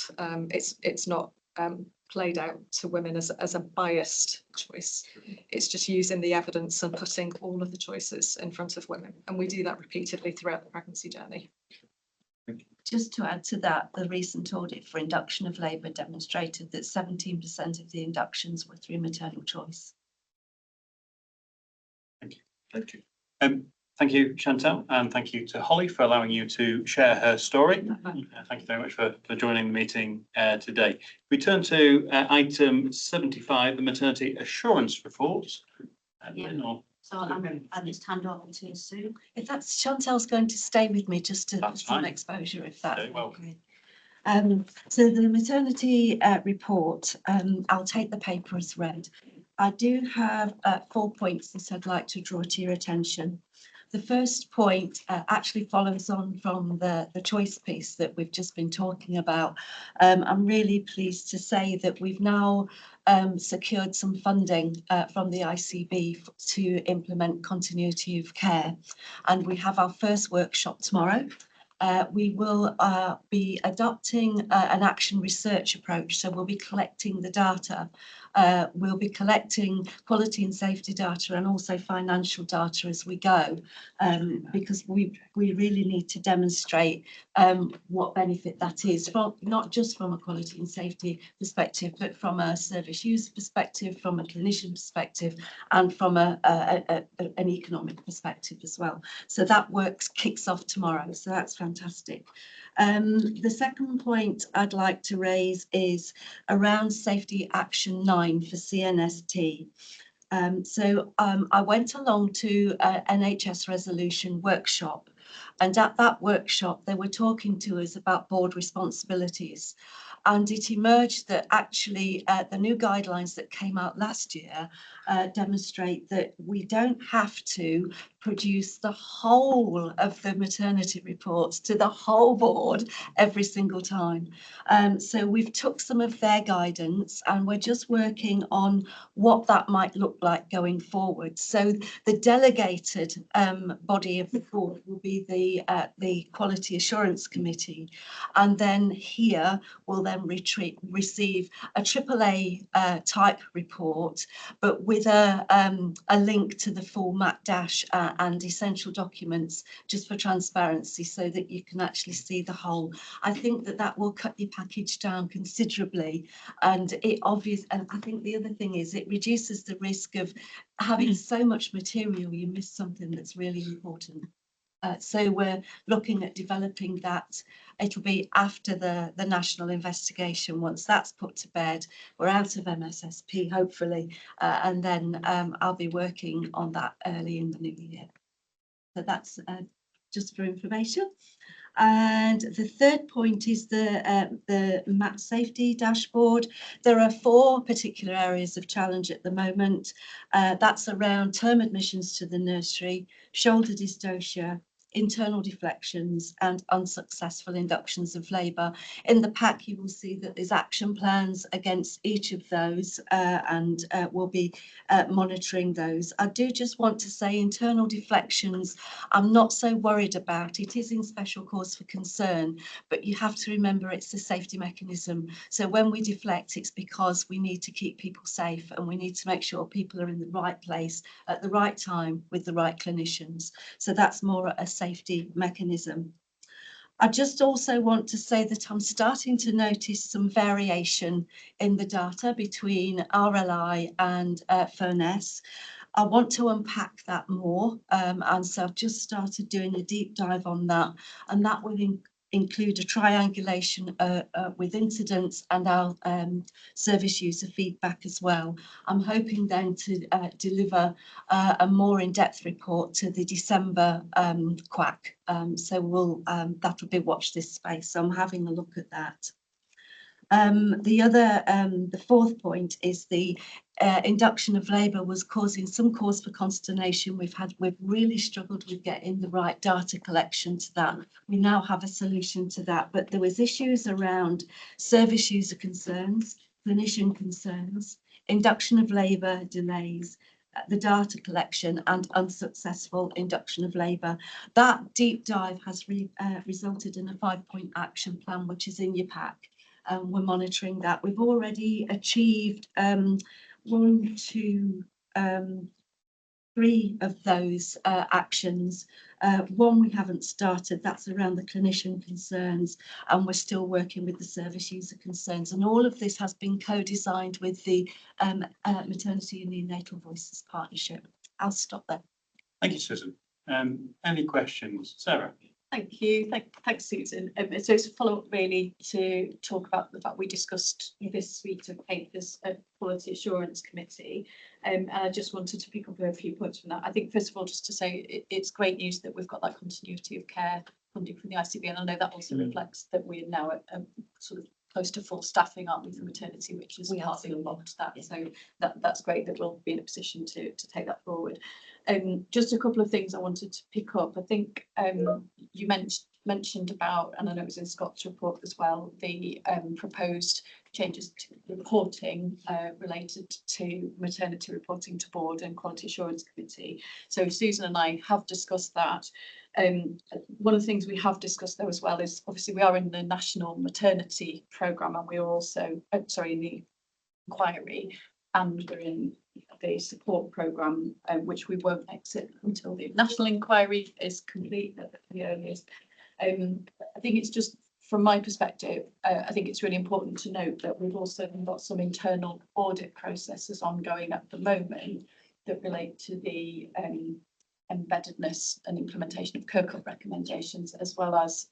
[SPEAKER 17] It's not played out to women as a biased choice. It's just using the evidence and putting all of the choices in front of women. And we do that repeatedly throughout the pregnancy journey.
[SPEAKER 5] Just to add to that, the recent audit for induction of labour demonstrated that 17% of the inductions were through maternal choice.
[SPEAKER 1] Thank you. Thank you. Thank you, Chantal, and thank you to Holly for allowing you to share her story. Thank you very much for joining the meeting today. We turn to item 75, the maternity assurance report.
[SPEAKER 5] So I'll just hand over to Sue. In fact, Chantal's going to stay with me just to some exposure, if that's okay. So the maternity report, I'll take the paper as read. I do have 4 points that I'd like to draw to your attention. The first point actually follows on from the choice piece that we've just been talking about. I'm really pleased to say that we've now secured some funding from the ICB to implement continuity of care. And we have our first workshop tomorrow. We will be adopting an action research approach. So we'll be collecting the data. We'll be collecting quality and safety data and also financial data as we go, because we really need to demonstrate what benefit that is, from not just from a quality and safety perspective, but from a service user perspective, from a clinician perspective, and from an economic perspective as well. So that work kicks off tomorrow. So that's fantastic. The second point I'd like to raise is around Safety Action 9 for CNST. I went along to an NHS resolution workshop, and at that workshop they were talking to us about board responsibilities. And it emerged that actually the new guidelines that came out last year
[SPEAKER 19] demonstrate that we don't have to produce the whole of the maternity reports to the whole board every single time. So we've took some of their guidance and we're just working on what that might look like going forward. So the delegated body of the board will be the Quality Assurance Committee, and then here will then receive a AAA type report, but with a link to the full MAC-Dash and essential documents, just for transparency, so that you can actually see the whole. I think that that will cut your package down considerably, and and I think the other thing is it reduces the risk of having so much material you miss something that's really important. So we're looking at developing that. It'll be after the national investigation. Once that's put to bed, we're out of MSSP, hopefully, and then I'll be working on that early in the new year. So that's just for information. And the third point is the MAP safety dashboard. There are 4 particular areas of challenge at the moment. That's around term admissions to the nursery, shoulder dystocia, internal deflections and unsuccessful inductions of labour. In the pack you will see that there's action plans against each of those, and we'll be monitoring those. I do just want to say internal deflections I'm not so worried about. It is in special cause for concern, but you have to remember it's a safety mechanism. So when we deflect, it's because we need to keep people safe and we need to make sure people are in the right place at the right time with the right clinicians. So that's more a safety mechanism. I just also want to say that I'm starting to notice some variation in the data between RLI and FONES. I want to unpack that more, and so I've just started doing a deep dive on that, and that will include a triangulation with incidents and our service user feedback as well. I'm hoping then to deliver a more in-depth report to the December QAC. So we'll that'll be watch this space. So I'm having a look at that. The fourth point is the induction of labour was causing some cause for consternation. We've really struggled with getting the right data collection to that. We now have a solution to that, but there was issues around service user concerns, clinician concerns, induction of labour delays, the data collection and unsuccessful induction of labour. That deep dive has resulted in a 5-point action plan, which is in your pack. We're monitoring that. We've already achieved 1, 2, 3 of those actions. 1 we haven't started, that's around the clinician concerns, and we're still working with the service user concerns. And all of this has been co-designed with the Maternity and Neonatal Voices Partnership. I'll stop there.
[SPEAKER 1] Thank you, Susan. Any questions? Sarah?
[SPEAKER 13] Thank you. Thanks, Susan. So it's a follow-up really to talk about the fact we discussed this suite of papers at Quality Assurance Committee. And I just wanted to pick up a few points from that. I think, first of all, just to say it's great news that we've got that continuity of care funding from the ICB. And I know that also reflects that we're now at sort of close to full staffing, aren't we, for maternity, which is partly unlocked that. So that's great that we'll be in a position to take that forward. Just a couple of things I wanted to pick up. I think you mentioned about, and I know it was in Scott's report as well, the proposed changes to reporting related to maternity reporting to board and Quality Assurance Committee. So Susan and I have discussed that. One of the things we have discussed though as well is obviously we are in the National Maternity Programme and we are also, in the inquiry, and we're in the support programme, which we won't exit until the national inquiry is complete at the earliest. I think it's just, from my perspective, I think it's really important to note that we've also got some internal audit processes ongoing at the moment that relate to the embeddedness and implementation of Kirkup recommendations, as well as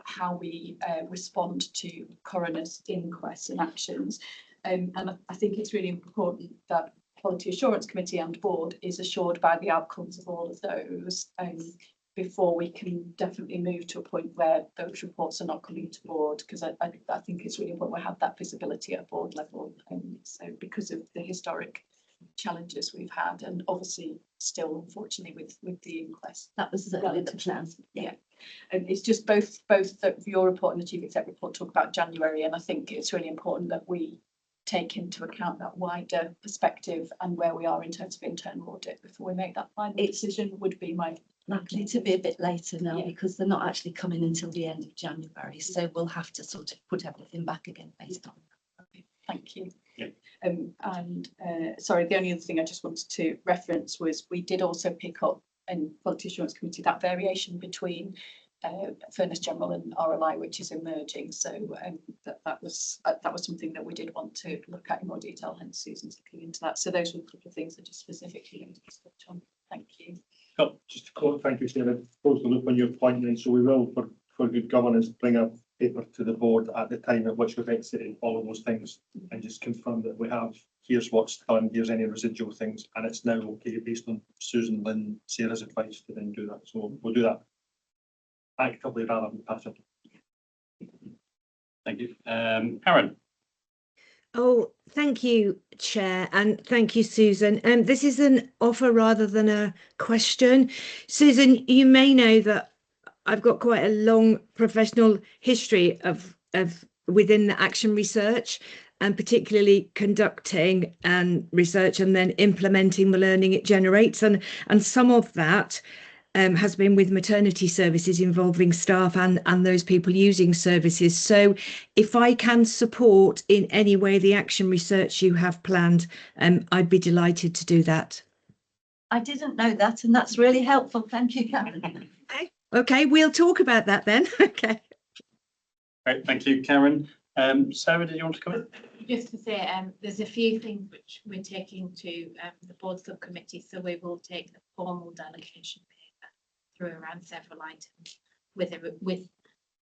[SPEAKER 13] how we respond to coroner's inquests and actions. And I think it's really important that Quality Assurance Committee and board is assured by the outcomes of all of those before we can definitely move to a point where those reports are not coming to board, because I think it's really important we have that visibility at board level. So because of the historic challenges we've had, and obviously still unfortunately with the inquest.
[SPEAKER 19] That was the plan.
[SPEAKER 13] Yeah. And it's just both your report and the chief exec report talk about January, and I think it's really important that we take into account that wider perspective and where we are in terms of internal audit before we make that final decision. Would be my
[SPEAKER 19] likely to be a bit later now,
[SPEAKER 13] Yeah.
[SPEAKER 19] because they're not actually coming until the end of January, so we'll have to sort of put everything back again based on that.
[SPEAKER 13] Thank you.
[SPEAKER 1] Yeah.
[SPEAKER 13] Sorry, the only other thing I just wanted to reference was we did also pick up in Quality Assurance Committee that variation between Furness General and RLI, which is emerging. So that was something that we did want to look at in more detail, hence Susan's looking into that. So those were a couple of things that just specifically going to touch on. Thank you.
[SPEAKER 3] Just to quote, thank you, Sarah. Close the loop on your point then. So we will, for good governance, bring a paper to the board at the time at which we've exited all of those things and just confirm that we have, here's what's done, here's any residual things, and it's now okay based on Susan, Lynn, Sarah's advice to then do that. So we'll do that actively rather than passively.
[SPEAKER 1] Thank you. Karen.
[SPEAKER 15] Oh, thank you, Chair, and thank you, Susan. This is an offer rather than a question. Susan, you may know that I've got quite a long professional history of within the action research, and particularly conducting and research and then implementing the learning it generates, and some of that has been with maternity services involving staff and those people using services. So if I can support in any way the action research you have planned, I'd be delighted to do that.
[SPEAKER 19] I didn't know that, and that's really helpful. Thank you, Karen.
[SPEAKER 15] Okay, we'll talk about that then. Okay.
[SPEAKER 1] Great, thank you, Karen. Sarah, did you want to come in?
[SPEAKER 12] Just to say, there's a few things which we're taking to the board subcommittee, so we will take the formal delegation paper through around several items with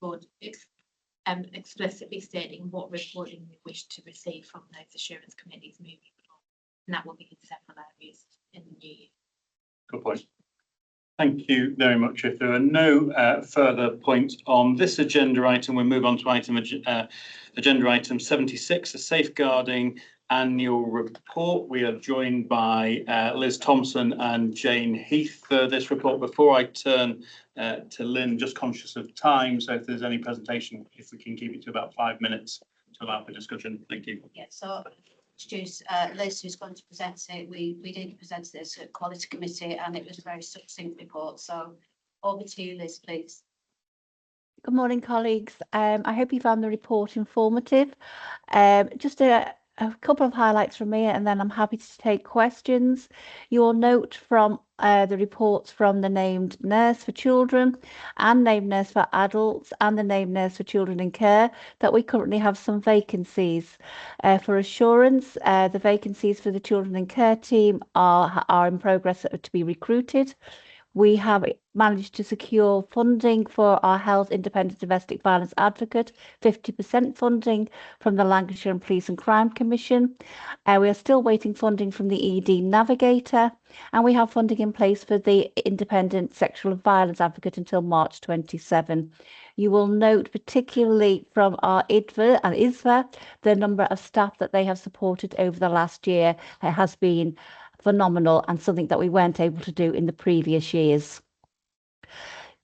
[SPEAKER 12] board explicitly stating what reporting we wish to receive from those assurance committees moving forward, and that will be in several areas in the new year.
[SPEAKER 1] Good point. Thank you very much. If there are no further points on this agenda item, we'll move on to agenda item 76, the safeguarding annual report. We are joined by Liz Thompson and Jane Heath for this report. Before I turn to Lynn, just conscious of time, so if there's any presentation, if we can keep it to about 5 minutes to allow for discussion. Thank you.
[SPEAKER 6] Yeah, so introduce Liz, who's going to present it. We did present this at Quality Committee and it was a very succinct report. So over to you, Liz, please.
[SPEAKER 20] Good morning, colleagues. I hope you found the report informative. Just a couple of highlights from me, and then I'm happy to take questions. You'll note from the reports from the named nurse for children and named nurse for adults and the named nurse for children in care that we currently have some vacancies. For assurance, the vacancies for the children in care team are in progress to be recruited. We have managed to secure funding for our Health Independent Domestic Violence Advocate, 50% funding from the Lancashire Police and Crime Commission. We are still waiting funding from the ED Navigator, and we have funding in place for the Independent Sexual Violence Advocate until March 27. You will note particularly from our IDVA and ISVA, the number of staff that they have supported over the last year has been phenomenal and something that we weren't able to do in the previous years.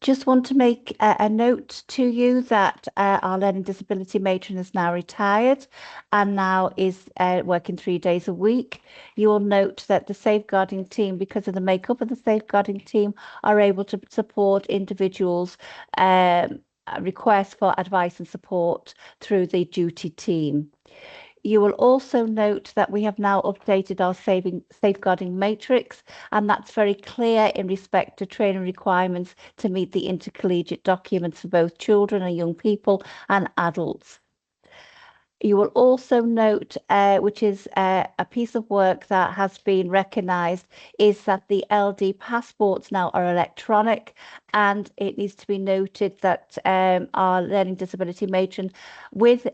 [SPEAKER 20] Just want to make a note to you that our learning disability matron is now retired and now is working 3 days a week. You will note that the safeguarding team, because of the makeup of the safeguarding team, are able to support individuals' requests for advice and support through the duty team. You will also note that we have now updated our safeguarding matrix, and that's very clear in respect to training requirements to meet the intercollegiate documents for both children and young people and adults. You will also note, which is a piece of work that has been recognised, is that the LD passports now are electronic, and it needs to be noted that our learning disability matron with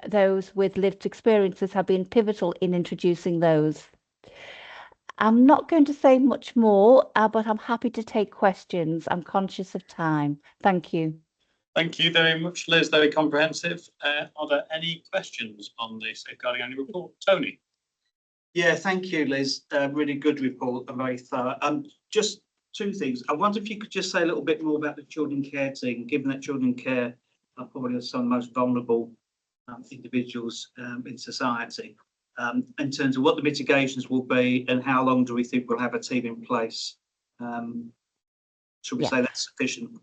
[SPEAKER 20] those with lived experiences have been pivotal in introducing those. I'm not going to say much more, but I'm happy to take questions. I'm conscious of time. Thank you.
[SPEAKER 1] Thank you very much, Liz. Very comprehensive. Are there any questions on the safeguarding annual report? Tony.
[SPEAKER 4] Yeah, thank you, Liz. Really good report and very thorough. Just two things. I wonder if you could just say a little bit more about the children care team, given that children care are probably some of the most vulnerable individuals in society, in terms of what the mitigations will be and how long do we think we'll have a team in place? Should we say that's sufficient?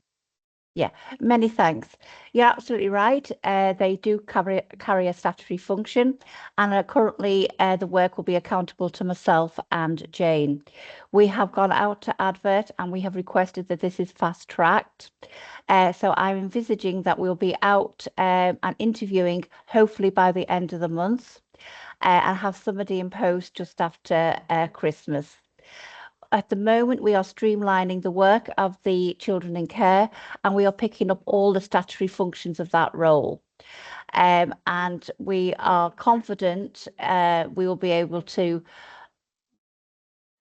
[SPEAKER 20] Yeah, many thanks. You're absolutely right. They do carry a statutory function, and currently the work will be accountable to myself and Jane. We have gone out to advert and we have requested that this is fast tracked. So I'm envisaging that we'll be out and interviewing hopefully by the end of the month and have somebody in post just after Christmas. At the moment, we are streamlining the work of the children in care and we are picking up all the statutory functions of that role. And we are confident we will be able to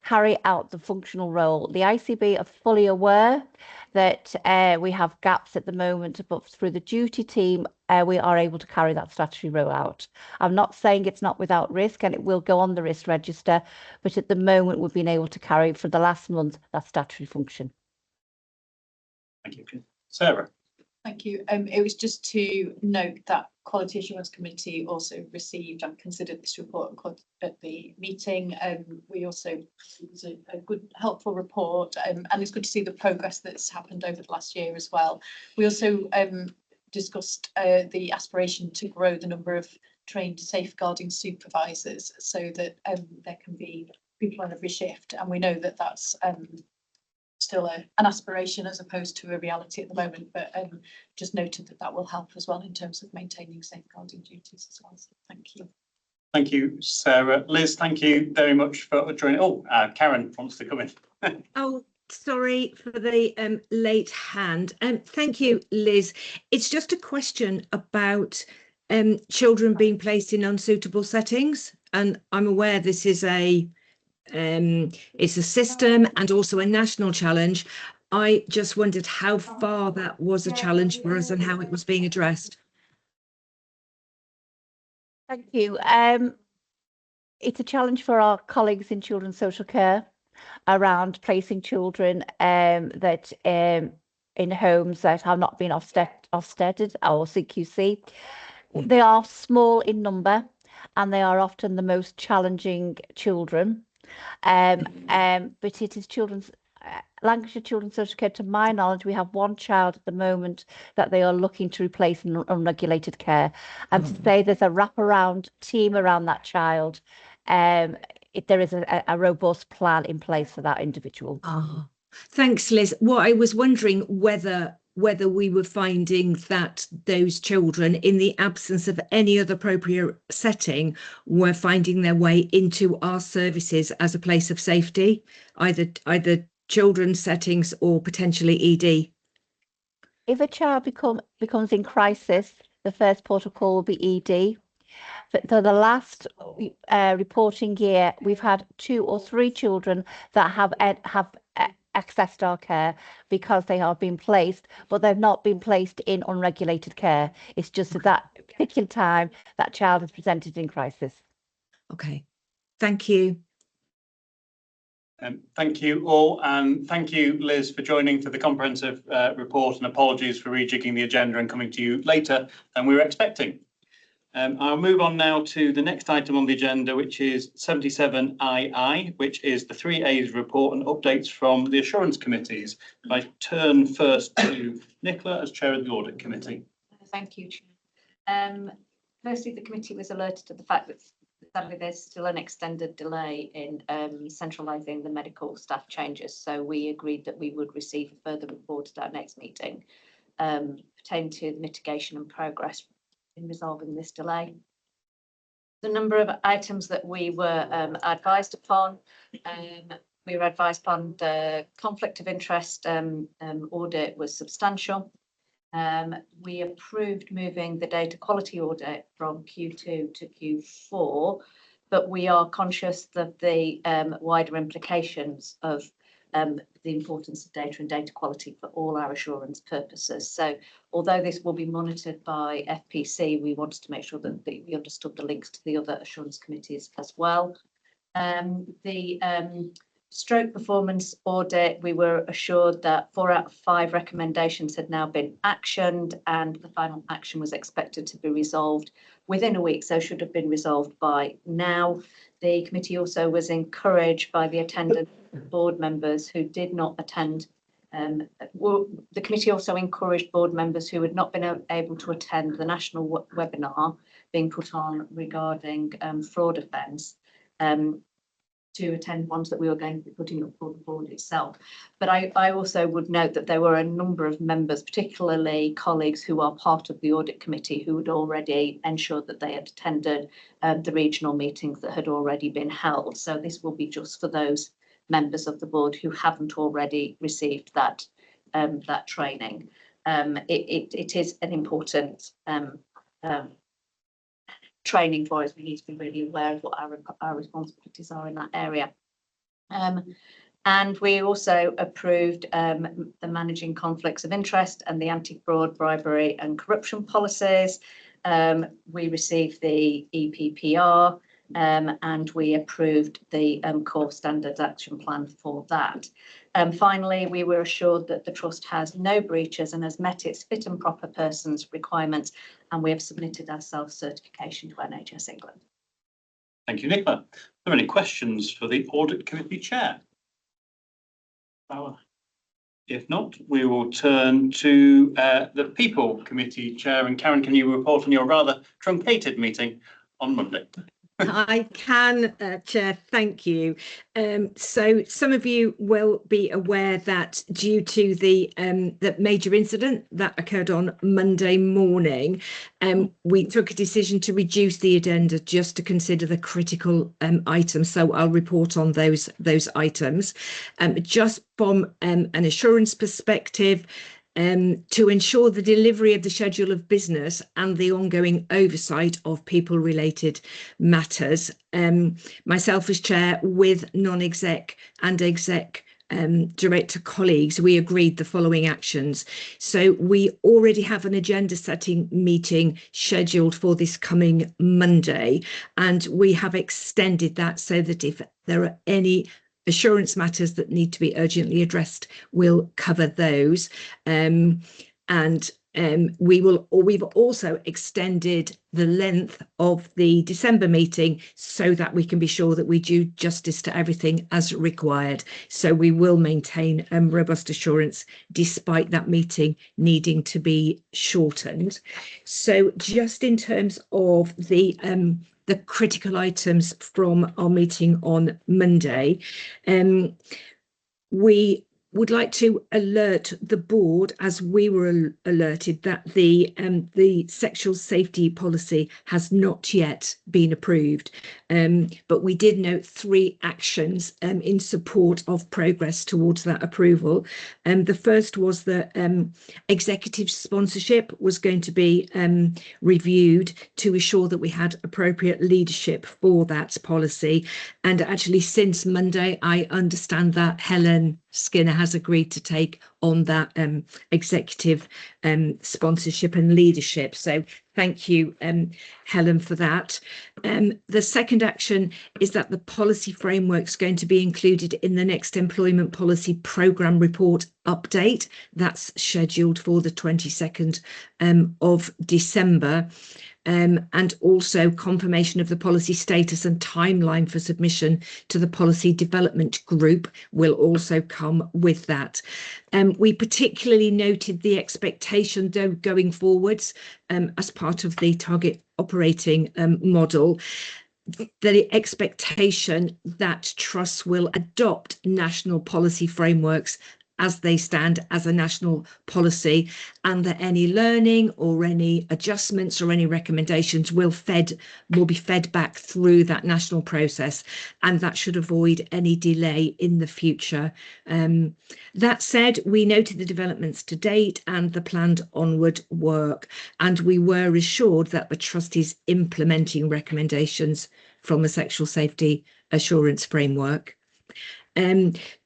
[SPEAKER 20] carry out the functional role. The ICB are fully aware that we have gaps at the moment, but through the duty team, we are able to carry that statutory role out. I'm not saying it's not without risk and it will go on the risk register, but at the moment we've been able to carry for the last month that statutory function.
[SPEAKER 1] Thank you. Sarah.
[SPEAKER 13] Thank you. It was just to note that Quality Assurance Committee also received and considered this report at the meeting. We also, it was a good, helpful report, and it's good to see the progress that's happened over the last year as well. We also discussed the aspiration to grow the number of trained safeguarding supervisors so that there can be people on every shift, and we know that that's still an aspiration as opposed to a reality at the moment, but just noted that that will help as well in terms of maintaining safeguarding duties as well. So thank you.
[SPEAKER 1] Thank you, Sarah. Liz, thank you very much for joining. Oh, Karen wants to come in.
[SPEAKER 15] Oh, sorry for the late hand. Thank you, Liz. It's just a question about children being placed in unsuitable settings, and I'm aware this is it's a system and also a national challenge. I just wondered how far that was a challenge for us and how it was being addressed.
[SPEAKER 20] Thank you. It's a challenge for our colleagues in children's social care around placing children that in homes that have not been Ofsted or CQC. They are small in number and they are often the most challenging children. But it is Lancashire Children's Social Care, to my knowledge, we have one child at the moment that they are looking to replace in unregulated care. And to say there's a wraparound team around that child, there is a robust plan in place for that individual.
[SPEAKER 15] Oh, thanks, Liz. What I was wondering whether we were finding that those children, in the absence of any other appropriate setting, were finding their way into our services as a place of safety, either children's settings or potentially ED.
[SPEAKER 20] If a child becomes in crisis, the first port of call will be ED. But for the last reporting year, we've had 2 or 3 children that have accessed our care because they have been placed, but they've not been placed in unregulated care. It's just at that particular time that child is presented in crisis.
[SPEAKER 15] Okay, thank you.
[SPEAKER 1] Thank you all, and thank you, Liz, for joining for the comprehensive report, and apologies for rejigging the agenda and coming to you later than we were expecting. I'll move on now to the next item on the agenda, which is 77II, which is the 3A's report and updates from the assurance committees. I turn first to Nicola as chair of the audit committee.
[SPEAKER 12] Thank you, Chair. Firstly, the committee was alerted to the fact that sadly there's still an extended delay in centralising the medical staff changes. So we agreed that we would receive a further report at our next meeting pertaining to the mitigation and progress in resolving this delay. The number of items that we were advised upon, we were advised upon the conflict of interest audit was substantial. We approved moving the data quality audit from Q2 to Q4, but we are conscious of the wider implications of the importance of data and data quality for all our assurance purposes. So although this will be monitored by FPC, we wanted to make sure that we understood the links to the other assurance committees as well. The stroke performance audit, we were assured that 4 out of 5 recommendations had now been actioned, and the final action was expected to be resolved within a week, so should have been resolved by now. The committee also was encouraged by the attendance of board members who did not attend. The committee also encouraged board members who had not been able to attend the national webinar being put on regarding fraud offence to attend ones that we were going to be putting up for the board itself. But I also would note that there were a number of members, particularly colleagues who are part of the audit committee, who had already ensured that they had attended the regional meetings that had already been held. So this will be just for those members of the board who haven't already received that that training. It is an important training for us. We need to be really aware of what our responsibilities are in that area. And we also approved the managing conflicts of interest and the anti-fraud, bribery and corruption policies. We received the EPPR and we approved the core standards action plan for that. Finally, we were assured that the trust has no breaches and has met its fit and proper persons requirements, and we have submitted our self-certification to NHS England.
[SPEAKER 1] Thank you, Nicola. Are there any questions for the Audit Committee Chair? If not, we will turn to the People Committee Chair. And Karen, can you report on your rather truncated meeting on Monday?
[SPEAKER 15] I can, Chair, thank you. So some of you will be aware that due to the major incident that occurred on Monday morning, we took a decision to reduce the agenda just to consider the critical items. So I'll report on those items. Just from an assurance perspective, to ensure the delivery of the schedule of business and the ongoing oversight of people-related matters. Myself as chair, with non-exec and exec director colleagues, we agreed the following actions. So we already have an agenda setting meeting scheduled for this coming Monday, and we have extended that so that if there are any assurance matters that need to be urgently addressed, we'll cover those. We've also extended the length of the December meeting so that we can be sure that we do justice to everything as required. So we will maintain robust assurance despite that meeting needing to be shortened. So just in terms of the critical items from our meeting on Monday, we would like to alert the board, as we were alerted, that the sexual safety policy has not yet been approved. But we did note 3 actions in support of progress towards that approval. The first was that executive sponsorship was going to be reviewed to ensure that we had appropriate leadership for that policy. And actually, since Monday, I understand that Helen Skinner has agreed to take on that executive sponsorship and leadership. So thank you, Helen, for that. The second action is that the policy framework is going to be included in the next employment policy programme report update. That's scheduled for the 22nd of December. And also confirmation of the policy status and timeline for submission to the policy development group will also come with that. We particularly noted the expectation going forwards as part of the target operating model, the expectation that trusts will adopt national policy frameworks as they stand as a national policy, and that any learning or any adjustments or any recommendations will be fed back through that national process, and that should avoid any delay in the future. That said, we noted the developments to date and the planned onward work, and we were assured that the trust is implementing recommendations from the sexual safety assurance framework.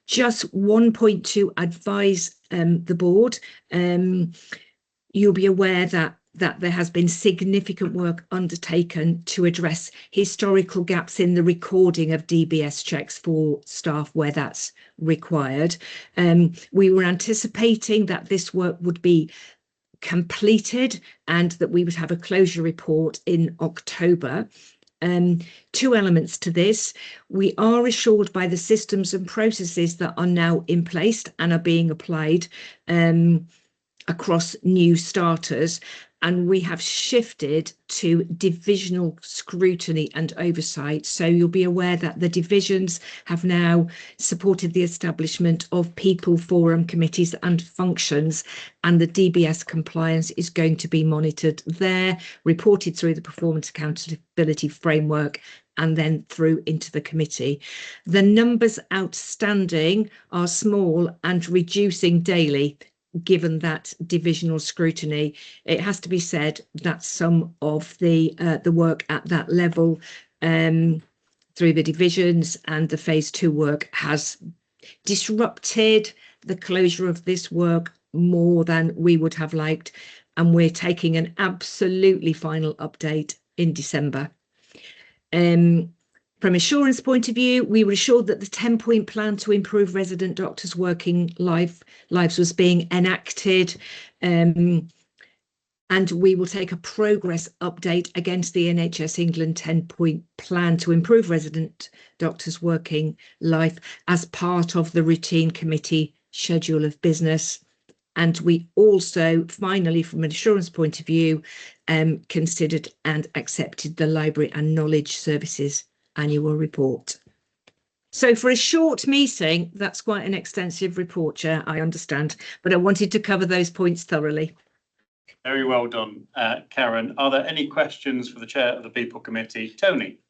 [SPEAKER 15] Just one point to advise the board. You'll be aware that that there has been significant work undertaken to address historical gaps in the recording of DBS checks for staff where that's required. We were anticipating that this work would be completed and that we would have a closure report in October. Two elements to this. We are assured by the systems and processes that are now in place and are being applied across new starters, and we have shifted to divisional scrutiny and oversight. So you'll be aware that the divisions have now supported the establishment of people forum committees and functions, and the DBS compliance is going to be monitored there, reported through the performance accountability framework, and then through into the committee. The numbers outstanding are small and reducing daily, given that divisional scrutiny. It has to be said that some of the work at that level through the divisions and the phase 2 work has disrupted the closure of this work more than we would have liked, and we're taking an absolutely final update in December. From assurance point of view, we were assured that the 10-point plan to improve resident doctors' working lives was being enacted, and we will take a progress update against the NHS England 10-point plan to improve resident doctors' working life as part of the routine committee schedule of business. And we also, finally, from an assurance point of view, considered and accepted the Library and Knowledge Services annual report. So for a short meeting, that's quite an extensive report, Chair, I understand, but I wanted to cover those points thoroughly.
[SPEAKER 1] Very well done, Karen. Are there any questions for the Chair of the People Committee? Tony?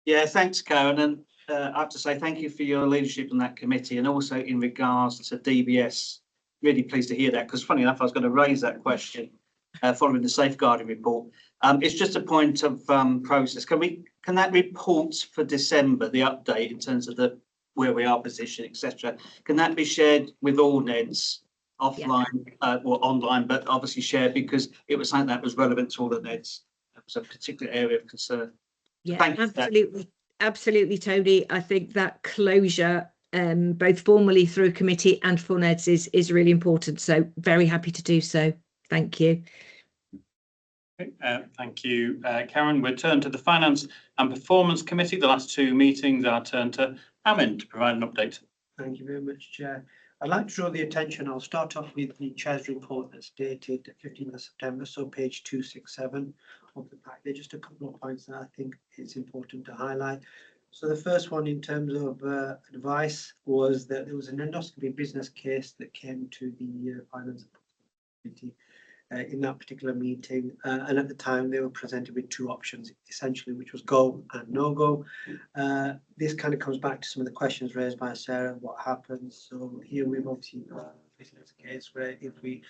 [SPEAKER 4] Yeah, thanks, Karen. And I have to say thank you for your leadership on that committee, and also in regards to DBS. Really pleased to hear that, because funny enough, I was going to raise that question following the safeguarding report. It's just a point of process. Can that report for December, the update in terms of where we are positioned, etc., can that be shared with all NEDs offline or online, but obviously shared, because it was something that was relevant to all the NEDs. That was a particular area of concern.
[SPEAKER 15] Yeah,
[SPEAKER 4] Thank you
[SPEAKER 15] absolutely, Tony. I think that closure, both formally through committee and for NEDs, is really important. So very happy to do so. Thank you.
[SPEAKER 1] Thank you, Karen. We'll turn to the Finance and Performance Committee. The last two meetings, I'll turn to Amin to provide an update.
[SPEAKER 18] Thank you very much, Chair. I'd like to draw the attention. I'll start off with the Chair's report that's dated 15th of September, so page 267 of the pack. There's just a couple of points that I think it's important to highlight. So the first one in terms of advice was that there was an endoscopy business case that came to the Finance and Performance Committee in that particular meeting, and at the time they were presented with two options essentially, which was go and no go. This kind of comes back to some of the questions raised by Sarah, what happens. So here we've obviously got a business case where if we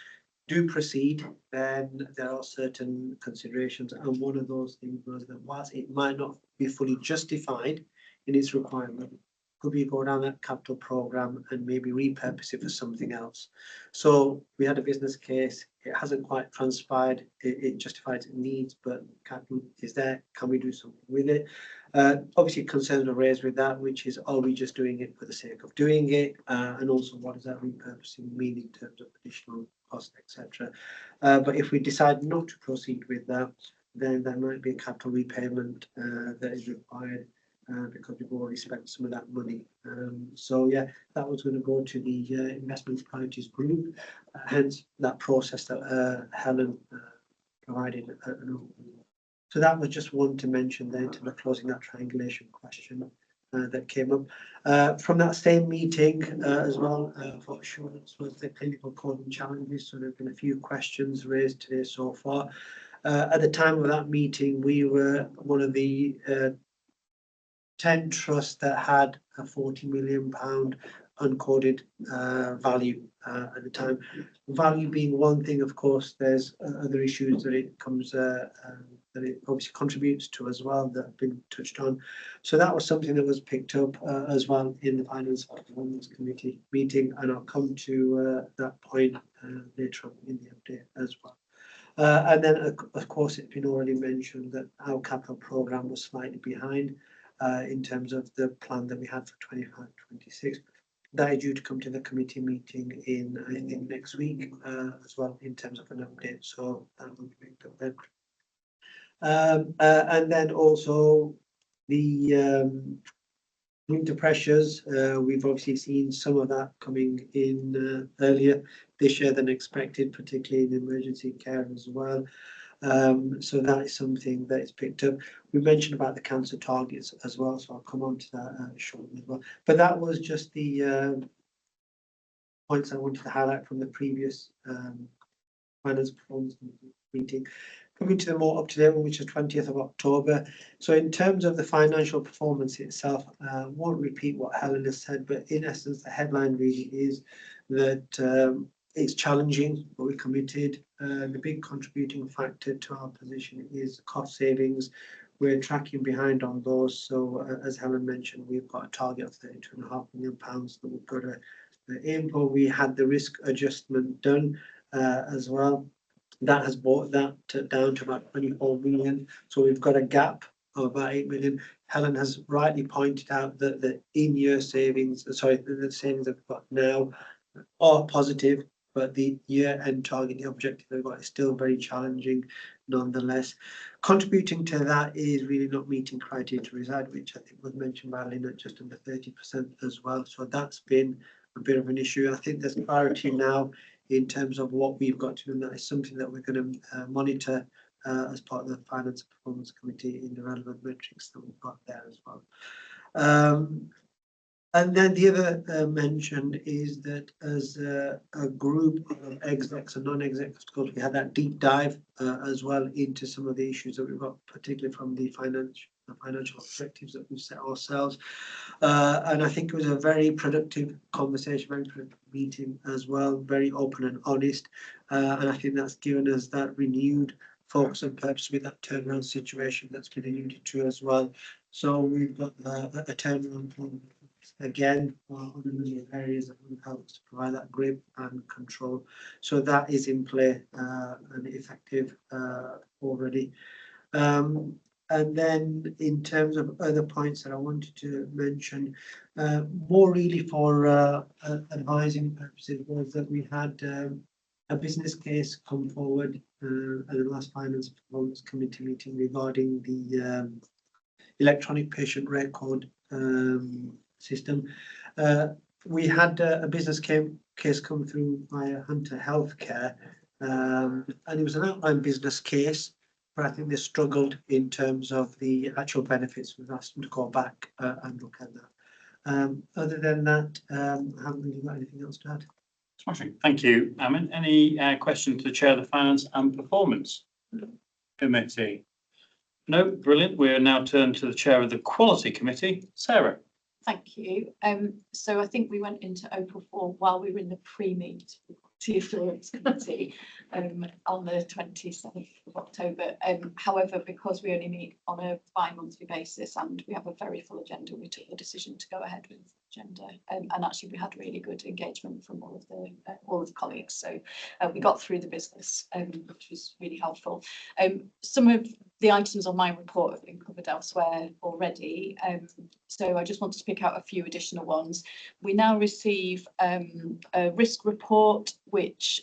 [SPEAKER 18] do proceed, then there are certain considerations, and one of those things was that whilst it might not be fully justified in its requirement, could we go down that capital program and maybe repurpose it for something else? So we had a business case. It hasn't quite transpired. It justifies its needs, but capital is there. Can we do something with it? Obviously, concerns are raised with that, which is, are we just doing it for the sake of doing it? And also, what does that repurposing mean in terms of additional cost, etc.? But if we decide not to proceed with that, then there might be a capital repayment that is required. Because we've already spent some of that money. So yeah, that was going to go to the investment priorities group, hence that process that Helen provided. So that was just one to mention there in terms of closing that triangulation question that came up. From that same meeting as well, for assurance, was the clinical coding challenges. So there have been a few questions raised today so far. At the time of that meeting, we were one of the 10 trusts that had a £40 million uncoded value at the time. Value being one thing, of course, there's other issues that it comes that it obviously contributes to as well that have been touched on. So that was something that was picked up as well in the Finance and Performance Committee meeting, and I'll come to that point later on in the update as well. And then, of course, it's been already mentioned that our capital programme was slightly behind in terms of the plan that we had for 25-26. That is due to come to the committee meeting in, I think, next week as well, in terms of an update. So that will be picked up then. And then also the winter pressures, we've obviously seen some of that coming in earlier this year than expected, particularly in emergency care as well. So that is something that is picked up. We mentioned about the cancer targets as well, so I'll come on to that shortly as well. But that was just the points I wanted to highlight from the previous finance performance meeting. Coming to the more up-to-date one, which is 20th of October. So in terms of the financial performance itself, I won't repeat what Helen has said, but in essence, the headline really is that it's challenging, but we're committed. The big contributing factor to our position is cost savings. We're tracking behind on those. So as Helen mentioned, we've got a target of £32.5 million that we've got to aim for. We had the risk adjustment done as well. That has brought that down to about 24 million. So we've got a gap of about 8 million. Helen has rightly pointed out that the in-year savings, the savings that we've got now are positive, but the year-end target, the objective they've got is still very challenging nonetheless. Contributing to that is really not meeting criteria to reside, which I think was mentioned by Lynn at just under 30% as well. So that's been a bit of an issue. I think there's clarity now in terms of what we've got to do, and that is something that we're going to monitor as part of the Finance Performance Committee in the relevant metrics that we've got there as well. And then the other mention is that as a group of execs and non-execs, we had that deep dive as well into some of the issues that we've got, particularly from the financial objectives that we've set ourselves. And I think it was a very productive conversation, very productive meeting as well, very open and honest. And I think that's given us that renewed focus and purpose with that turnaround situation that's been alluded to as well. So we've got a turnaround plan again on a number of areas that will help us to provide that grip and control. So that is in play and effective already. And then in terms of other points that I wanted to mention, more really for advising purposes, was that we had a business case come forward at the last Finance Performance Committee meeting regarding the electronic patient record system. We had a business case come through via Hunter Healthcare, and it was an outline business case, but I think they struggled in terms of the actual benefits. We've asked them to go back and look at that. Other than that, I haven't really got anything else to add.
[SPEAKER 1] Smashing. Thank you, Amin. Any questions to the Chair of the Finance and Performance Committee? No, brilliant. We're now turned to the Chair of the Quality Committee, Sarah.
[SPEAKER 13] Thank you. So I think we went into open forum while we were in the pre-meet to the Assurance Committee on the 27th of October. However, because we only meet on a bi-monthly basis and we have a very full agenda, we took the decision to go ahead with the agenda. And actually, we had really good engagement from all of the colleagues. So we got through the business, which was really helpful. Some of the items on my report have been covered elsewhere already. So I just wanted to pick out a few additional ones. We now receive a risk report, which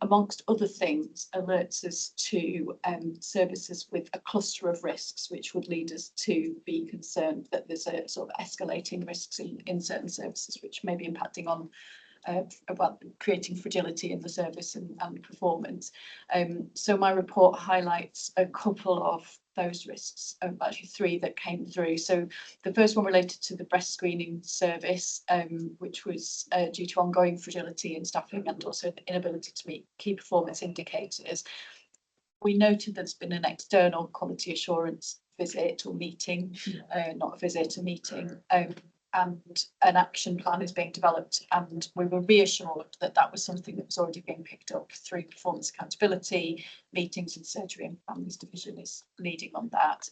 [SPEAKER 13] amongst other things alerts us to services with a cluster of risks, which would lead us to be concerned that there's a sort of escalating risks in certain services, which may be impacting on about creating fragility in the service and performance. So my report highlights a couple of those risks, actually three that came through. So the first one related to the breast screening service, which was due to ongoing fragility in staffing and also the inability to meet key performance indicators. We noted there's been an external quality assurance visit or meeting, not a visit, a meeting, and an action plan is being developed, and we were reassured that that was something that was already being picked up through performance accountability meetings, and Surgery and Families Division is leading on that.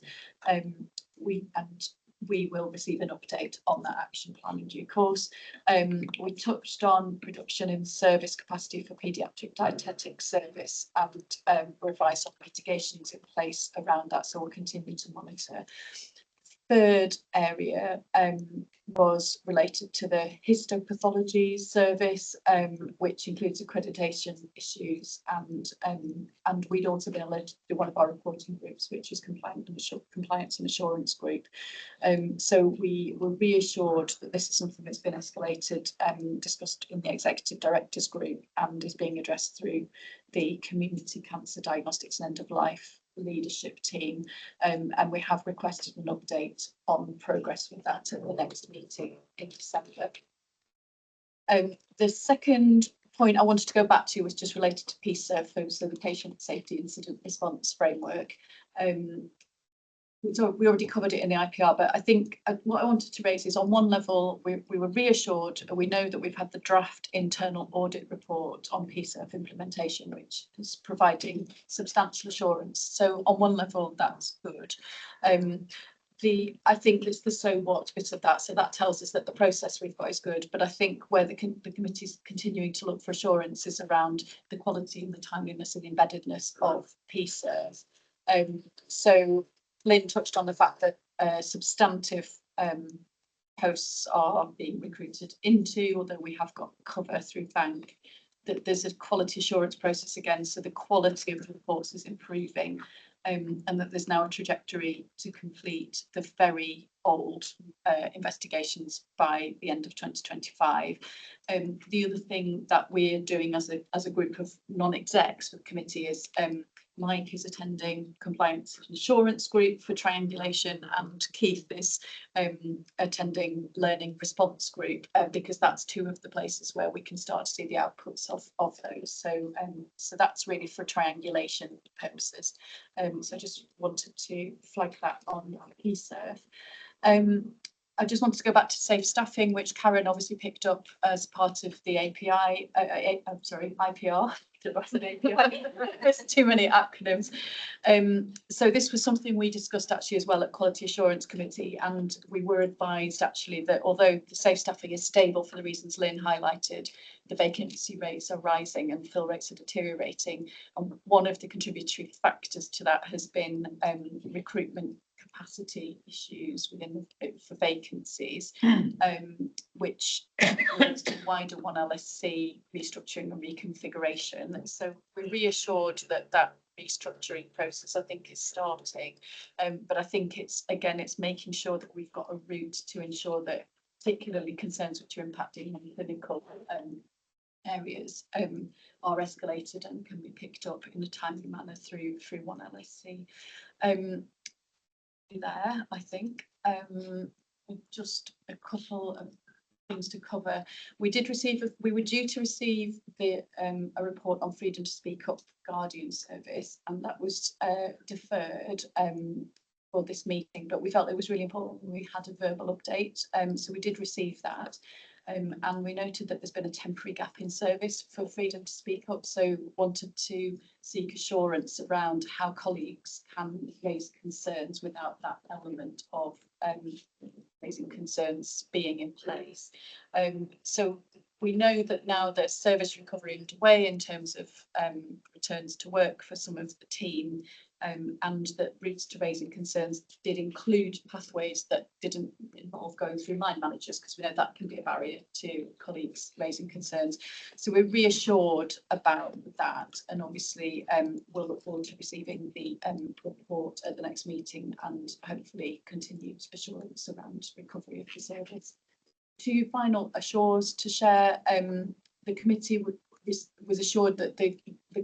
[SPEAKER 13] we will receive an update on that action plan in due course. We touched on reduction in service capacity for paediatric dietetic service and revised mitigations in place around that, so we'll continue to monitor. Third area was related to the histopathology service, which includes accreditation issues, and we'd also been alerted to one of our reporting groups, which is compliance and assurance group. So we were reassured that this is something that's been escalated and discussed in the executive directors group and is being addressed through the community cancer diagnostics and end of life leadership team, and we have requested an update on progress with that at the next meeting in December. The second point I wanted to go back to was just related to PSERF, so the Patient Safety Incident Response Framework. So we already covered it in the IPR, but I think what I wanted to raise is on one level, we were reassured, we know that we've had the draft internal audit report on PSERF implementation, which is providing substantial assurance. So on one level, that's good. I think it's the so what bit of that. So that tells us that the process we've got is good. But I think where the committee is continuing to look for assurance is around the quality and the timeliness and embeddedness of PSERF. So Lynn touched on the fact that substantive posts are being recruited into, although we have got cover through bank, that there's a quality assurance process again, so the quality of the reports is improving, and that there's now a trajectory to complete the very old investigations by the end of 2025. The other thing that we're doing as a group of non-execs for the committee is Mike is attending compliance and assurance group for triangulation, and Keith is attending learning response group because that's two of the places where we can start to see the outputs of those. So that's really for triangulation purposes. So I just wanted to flag that on PSERF. I just wanted to go back to safe staffing, which Karen obviously picked up as part of the API. IPR. There's too many acronyms. So this was something we discussed actually as well at Quality Assurance Committee, and we were advised actually that although the safe staffing is stable for the reasons Lynn highlighted, the vacancy rates are rising and fill rates are deteriorating. And one of the contributory factors to that has been recruitment capacity issues for vacancies, which leads to wider 1LSC restructuring and reconfiguration. So we're reassured that that restructuring process, I think, is starting. But I think it's making sure that we've got a route to ensure that particularly concerns which are impacting on clinical areas are escalated and can be picked up in a timely manner through 1LSC. There, I think, just a couple of things to cover. We were due to receive a report on Freedom to Speak Up Guardian service, and that was deferred for this meeting, but we felt it was really important when we had a verbal update, so we did receive that. And we noted that there's been a temporary gap in service for Freedom to Speak Up, so wanted to seek assurance around how colleagues can raise concerns without that element of raising concerns being in place. So we know that now there's service recovery underway in terms of returns to work for some of the team, and that routes to raising concerns did include pathways that didn't involve going through line managers, because we know that can be a barrier to colleagues raising concerns. So we're reassured about that, and obviously we'll look forward to receiving the report at the next meeting and hopefully continued assurance around recovery of the service. Two final assures to share. The committee was assured that the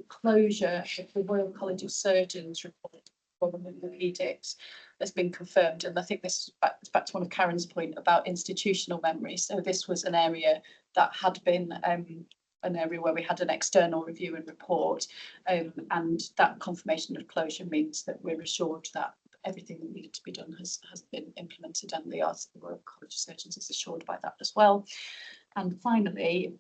[SPEAKER 13] closure of the Royal College of Surgeons report for orthopaedics has been confirmed, and I think this is back to one of Karen's point about institutional memory. So this was an area that had been an area where we had an external review and report, and that confirmation of closure means that we're assured that everything that needed to be done has been implemented, and the Royal College of Surgeons is assured by that as well. And finally,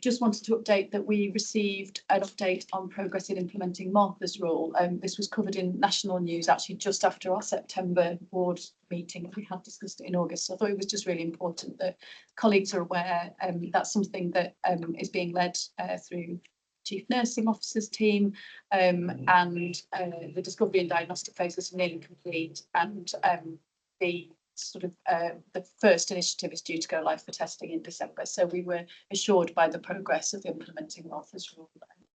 [SPEAKER 13] just wanted to update that we received an update on progress in implementing Martha's rule. This was covered in national news actually just after our September board meeting. We had discussed it in August. So I thought it was just really important that colleagues are aware. That's something that is being led through Chief Nursing Officer's team, and the discovery and diagnostic phases are nearly complete, and the sort of the first initiative is due to go live for testing in December. So we were assured by the progress of implementing Martha's rule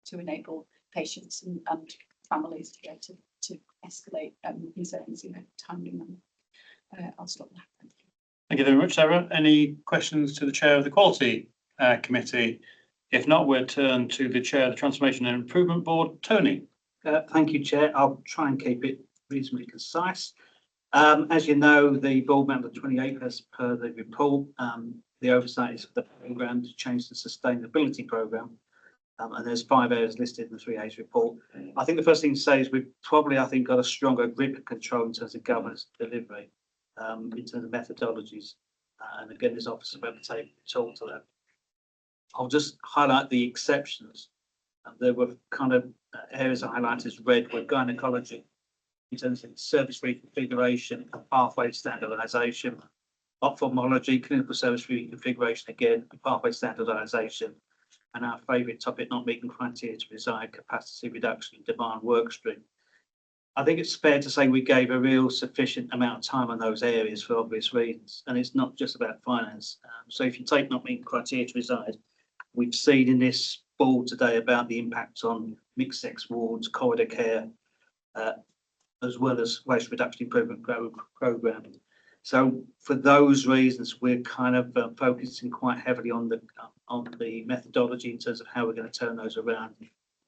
[SPEAKER 13] to enable patients and families to be able to escalate concerns in a timely manner. I'll stop there. Thank you.
[SPEAKER 1] Thank you very much, Sarah. Any questions to the chair of the Quality Committee? If not, we'll turn to the chair of the Transformation and Improvement Board, Tony.
[SPEAKER 4] Thank you, Chair. I'll try and keep it reasonably concise. As you know, the board member 28, as per the report, the oversight is for the programme to change the sustainability programme. And there's 5 areas listed in the 3A's report. I think the first thing to say is we've probably, I think, got a stronger grip and control in terms of governance delivery, in terms of methodologies. And again, this office will be able to take talk to that. I'll just highlight the exceptions. There were kind of areas I highlighted as red were gynecology, in terms of service reconfiguration, pathway standardisation, ophthalmology, clinical service reconfiguration, again, pathway standardisation, and our favourite topic, not meeting criteria to reside, capacity reduction, demand work stream. I think it's fair to say we gave a real sufficient amount of time on those areas for obvious reasons, and it's not just about finance. So if you take not meeting criteria to reside, we've seen in this board today about the impact on mixed sex wards, corridor care, as well as waste reduction improvement programme. So for those reasons, we're kind of focusing quite heavily on the methodology in terms of how we're going to turn those around.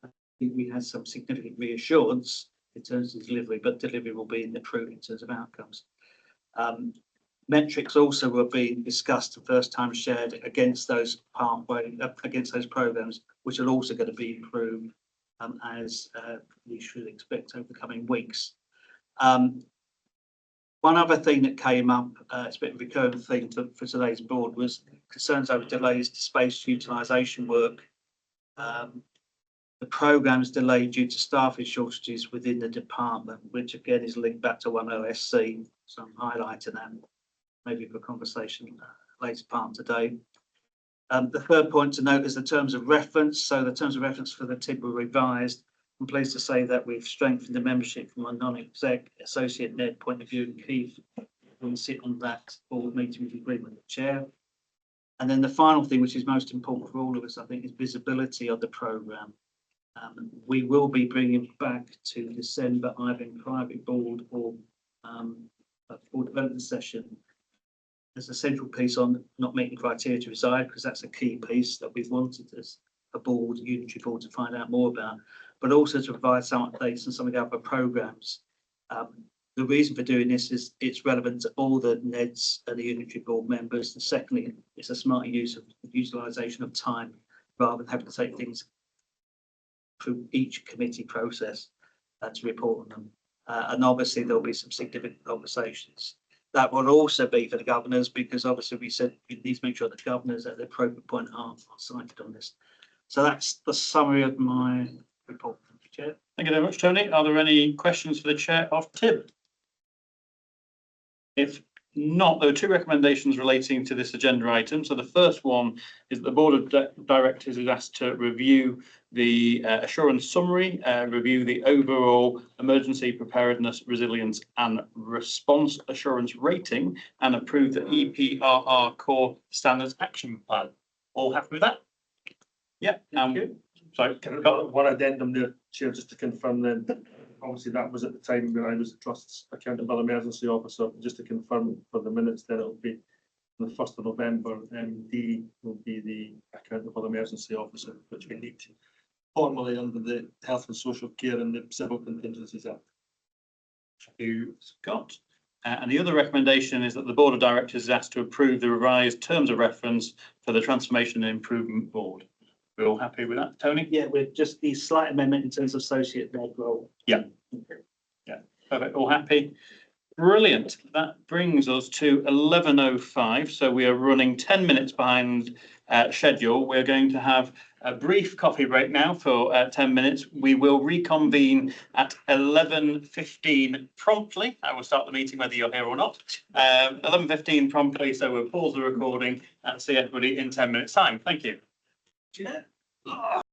[SPEAKER 4] I think we had some significant reassurance in terms of delivery, but delivery will be improved in terms of outcomes. Metrics also were being discussed and first time shared against those programmes, which are also going to be improved as we should expect over the coming weeks. One other thing that came up, it's a bit of a recurring theme for today's board, was concerns over delays to space utilisation work. The programme is delayed due to staffing shortages within the department, which again is linked back to one OSC. So I'm highlighting that maybe for conversation later part today. The third point to note is the terms of reference. So the terms of reference for the TIB were revised. I'm pleased to say that we've strengthened the membership from a non-exec associate NED point of view, and Keith will sit on that board meeting with agreement with the chair. And then the final thing, which is most important for all of us, I think, is visibility of the programme. We will be bringing back to December either in private board or a board development session as a central piece on not meeting criteria to reside, because that's a key piece that we've wanted as a board, unitary board, to find out more about, but also to provide some updates on some of the other programmes. The reason for doing this is it's relevant to all the NEDs and the unitary board members. And secondly, it's a smarter utilisation of time rather than having to take things through each committee process to report on them. And obviously there'll be some significant conversations. That will also be for the governors, because obviously we said we need to make sure that governors at the appropriate point are cited on this. So that's the summary of my report. Thank you, Chair.
[SPEAKER 1] Thank you very much, Tony. Are there any questions for the chair of TIB? If not, there are 2 recommendations relating to this agenda item. So the first one is that the Board of Directors is asked to review the assurance summary, review the overall emergency preparedness, resilience and response assurance rating, and approve the EPRR core standards action plan. All happy with that? Yeah.
[SPEAKER 3] Sorry, I've got one addendum there, Chair, just to confirm then. Obviously, that was at the time when I was the Trust's Accountable Emergency Officer. Just to confirm for the minutes, then it'll be the 1st of November. MD will be the Accountable Emergency Officer, which we need formally under the Health and Social Care and the Civil Contingencies Act.
[SPEAKER 1] Thank you, Scott. And the other recommendation is that the Board of Directors is asked to approve the revised terms of reference for the Transformation and Improvement Board. We're all happy with that, Tony?
[SPEAKER 4] Yeah, we're just the slight amendment in terms of associate NED role.
[SPEAKER 1] Yeah. Yeah, perfect. All happy. Brilliant. That brings us to 11:05. So we are running 10 minutes behind schedule. We're going to have a brief coffee break now for 10 minutes. We will reconvene at 11:15 promptly. I will start the meeting whether you're here or not. 11:15 promptly. So we'll pause the recording and see everybody in 10 minutes time. Thank you.